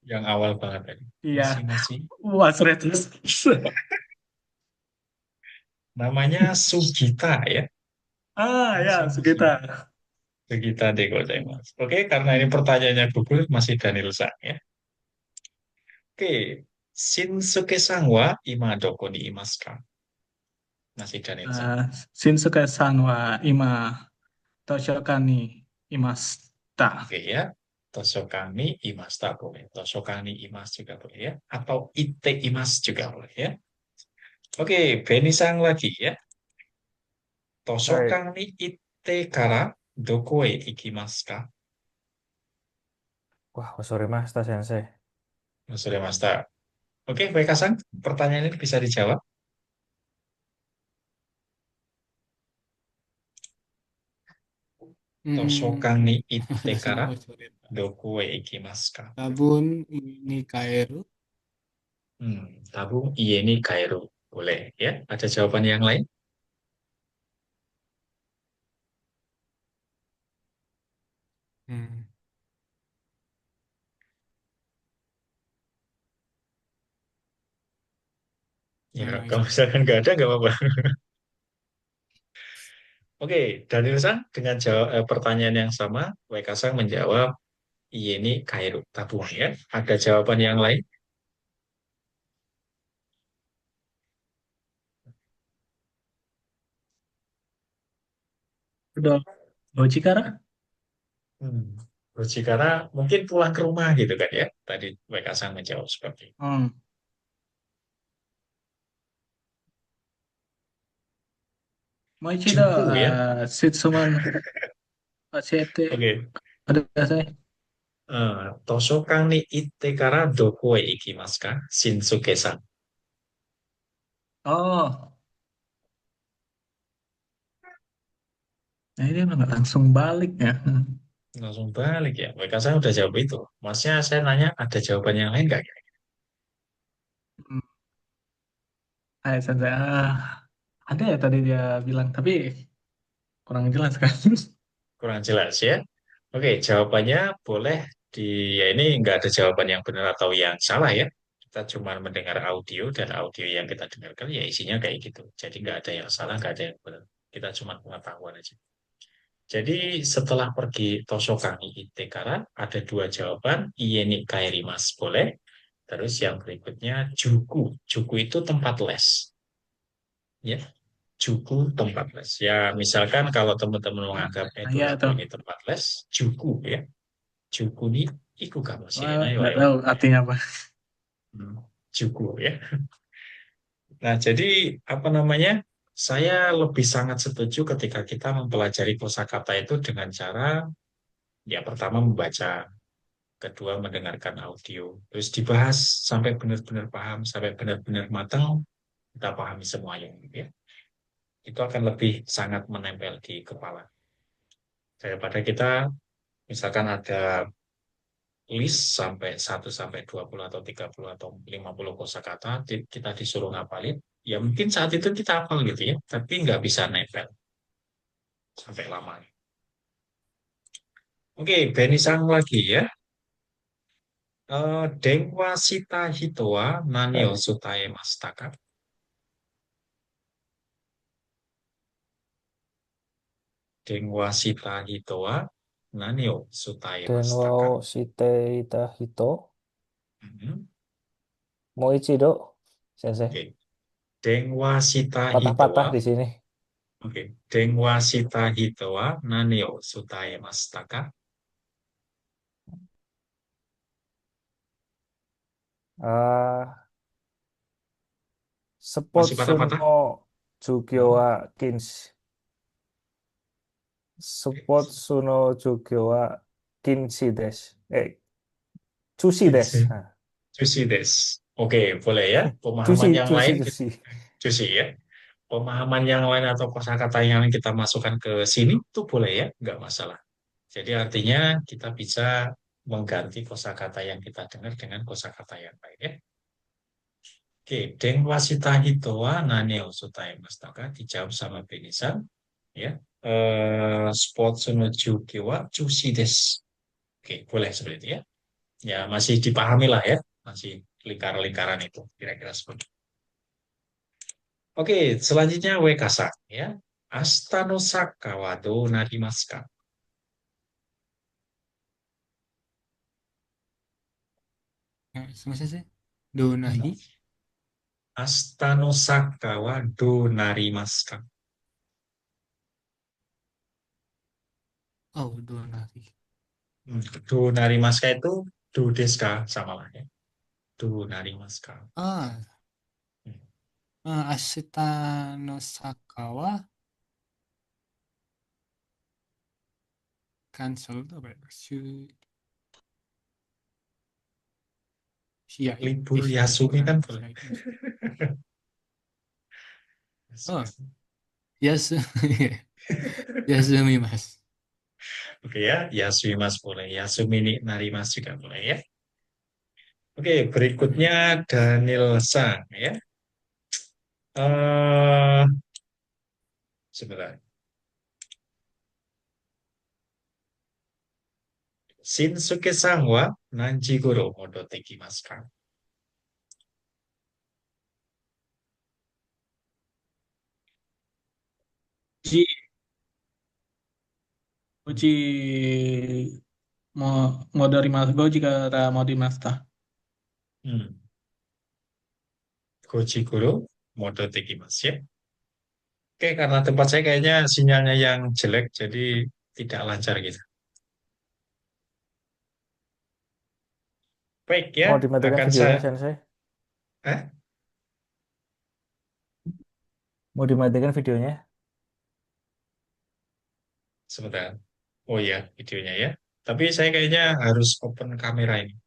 Yang awal banget tadi. Iya, Moshi-moshi. Wasretus. Namanya Sugita ya. Ya, Moshi-moshi. sekitar. Sugita de gozaimasu. Oke, karena ini pertanyaannya Google, masih Daniel-san ya. Oke, Shinsuke-san wa ima doko ni imasu ka? Masih Daniel-san. Shinsuke-san wa ima Toshokan ni imasu. Ta. Oke ya. Tosokan ni imasta boleh. Tosokan ni imas juga boleh ya. Atau ite imas juga boleh ya. Oke, Benisang lagi ya. Hai. Tosokan ni ite kara doko e ikimasu ka? Wah, sorry Mas, Sensei. Sudah Master. Oke, baik Hasan. Pertanyaan ini bisa dijawab. Tosokan ni ite Jelasin kara apa sorry. doko e ikimasu ka? Sabun ini Kairu. Tabung iye ni kairu. Boleh ya. Ada jawaban yang lain? Hmm. Ya, Nah, kalau itu. misalkan nggak ada, nggak apa-apa. Oke, Daniel-san dengan jawab pertanyaan yang sama, Weka-san menjawab iye ni kairu. Tabung ya. Ada jawaban yang lain? Udah. Ojikara? Hmm. Ruci karena mungkin pulang ke rumah gitu kan ya. Tadi Weka-san menjawab seperti itu. Hmm. Moichido, Juku ya. Setsuman, ACT, Oke. ada saya. Tosokan ni itte kara doko e ikimasu ka? Shinsuke-san. Oh, nah ini nggak langsung balik ya. Langsung balik ya. Weka-san udah jawab itu. Masnya saya nanya ada jawaban yang lain nggak? Hmm. Saya ada ya tadi dia bilang, tapi kurang jelas kan. Kurang jelas ya. Oke, jawabannya boleh ya ini nggak ada jawaban yang benar atau yang salah ya. Kita cuma mendengar audio dan audio yang kita dengarkan ya isinya kayak gitu. Jadi nggak ada yang salah, nggak ada yang benar. Kita cuma pengetahuan aja. Jadi setelah pergi Tosokani Itekara ada dua jawaban, Iye ni kaerimasu boleh. Terus yang berikutnya Juku. Juku itu tempat les. Ya, Juku tempat les. Ya, misalkan kalau teman-teman menganggap Nah, itu ya lagu tuh. ini tempat les, Juku ya. Juku ni iku kamu Wah, shirenai wa nggak yo. tahu artinya apa. Juku ya. Nah, jadi apa namanya? Saya lebih sangat setuju ketika kita mempelajari kosakata itu dengan cara ya pertama membaca, kedua mendengarkan audio, terus dibahas sampai benar-benar paham, sampai benar-benar matang, kita pahami semuanya gitu ya. Itu akan lebih sangat menempel di kepala daripada kita misalkan ada list sampai 1 sampai 20 atau 30 atau 50 kosakata kita disuruh ngapalin ya mungkin saat itu kita hafal gitu ya tapi nggak bisa nempel sampai lama. Oke, Benny Sang lagi ya. Dengwa Sita Hitoa Nani o Hai. Sutae Mastaka. Dengwa Sita Hitoa Nani o Sutae Denwa Mastaka. Shiteita Hito. Mhm. Moichido. Sensei. Oke, Dengwa Sita Patah-patah Hitoa. di sini. Oke, Dengwa Sita Hitoa Nani o Sutae Mastaka. Ah, Masih Spotsuno patah-patah? Jugyo Hmm. wa Kinshi. Spotsu no Jugyo wa Kinshi desu. Chushi desu. Oke. Nah, Juicy des. Oke, boleh ya. Pemahaman Chushi, yang Chushi, lain kita Chushi. juicy ya. Pemahaman yang lain atau kosakata yang lain kita masukkan ke sini itu boleh ya, nggak masalah. Jadi artinya kita bisa mengganti kosakata yang kita dengar dengan kosakata yang lain ya. Oke, Denwa Sita Hitoa Nane o Sutai Mastaka dijawab sama Benisan ya. Spotsu no Juki wa Juicy des. Oke, boleh seperti itu ya. Ya masih dipahami lah ya, masih lingkaran-lingkaran itu kira-kira seperti itu. Oke, selanjutnya Wekasa ya. Asta no Saka wa do narimasu ka? Semasa sih. Donahi. Asta no Saka wa do narimasu ka? Oh, Donahi. Do narimaska itu do deska sama lah ya. Do narimaska. Ah, Hmm. Ashita no Saka wa cancel apa ya? Libur If Yasumi kan boleh. Oh, Yasu Yasumi Mas. Oke ya, Yasumi Mas boleh. Yasumi ni Narimas juga boleh ya. Oke, berikutnya Daniel Sang ya. eh Sebentar. Shinsuke Sang wa nanji goro modotte kimasu ka? Uji, uji mau goji kara modimasta. Hmm. Goji goro modotte kimasu ya. Oke, karena tempat saya kayaknya sinyalnya yang jelek, jadi tidak lancar gitu. Baik ya, Mau dimatikan akan videonya, saya... Sensei? Eh? Mau dimatikan videonya? Sebentar. Oh iya, videonya ya. Tapi saya kayaknya harus open kamera ini.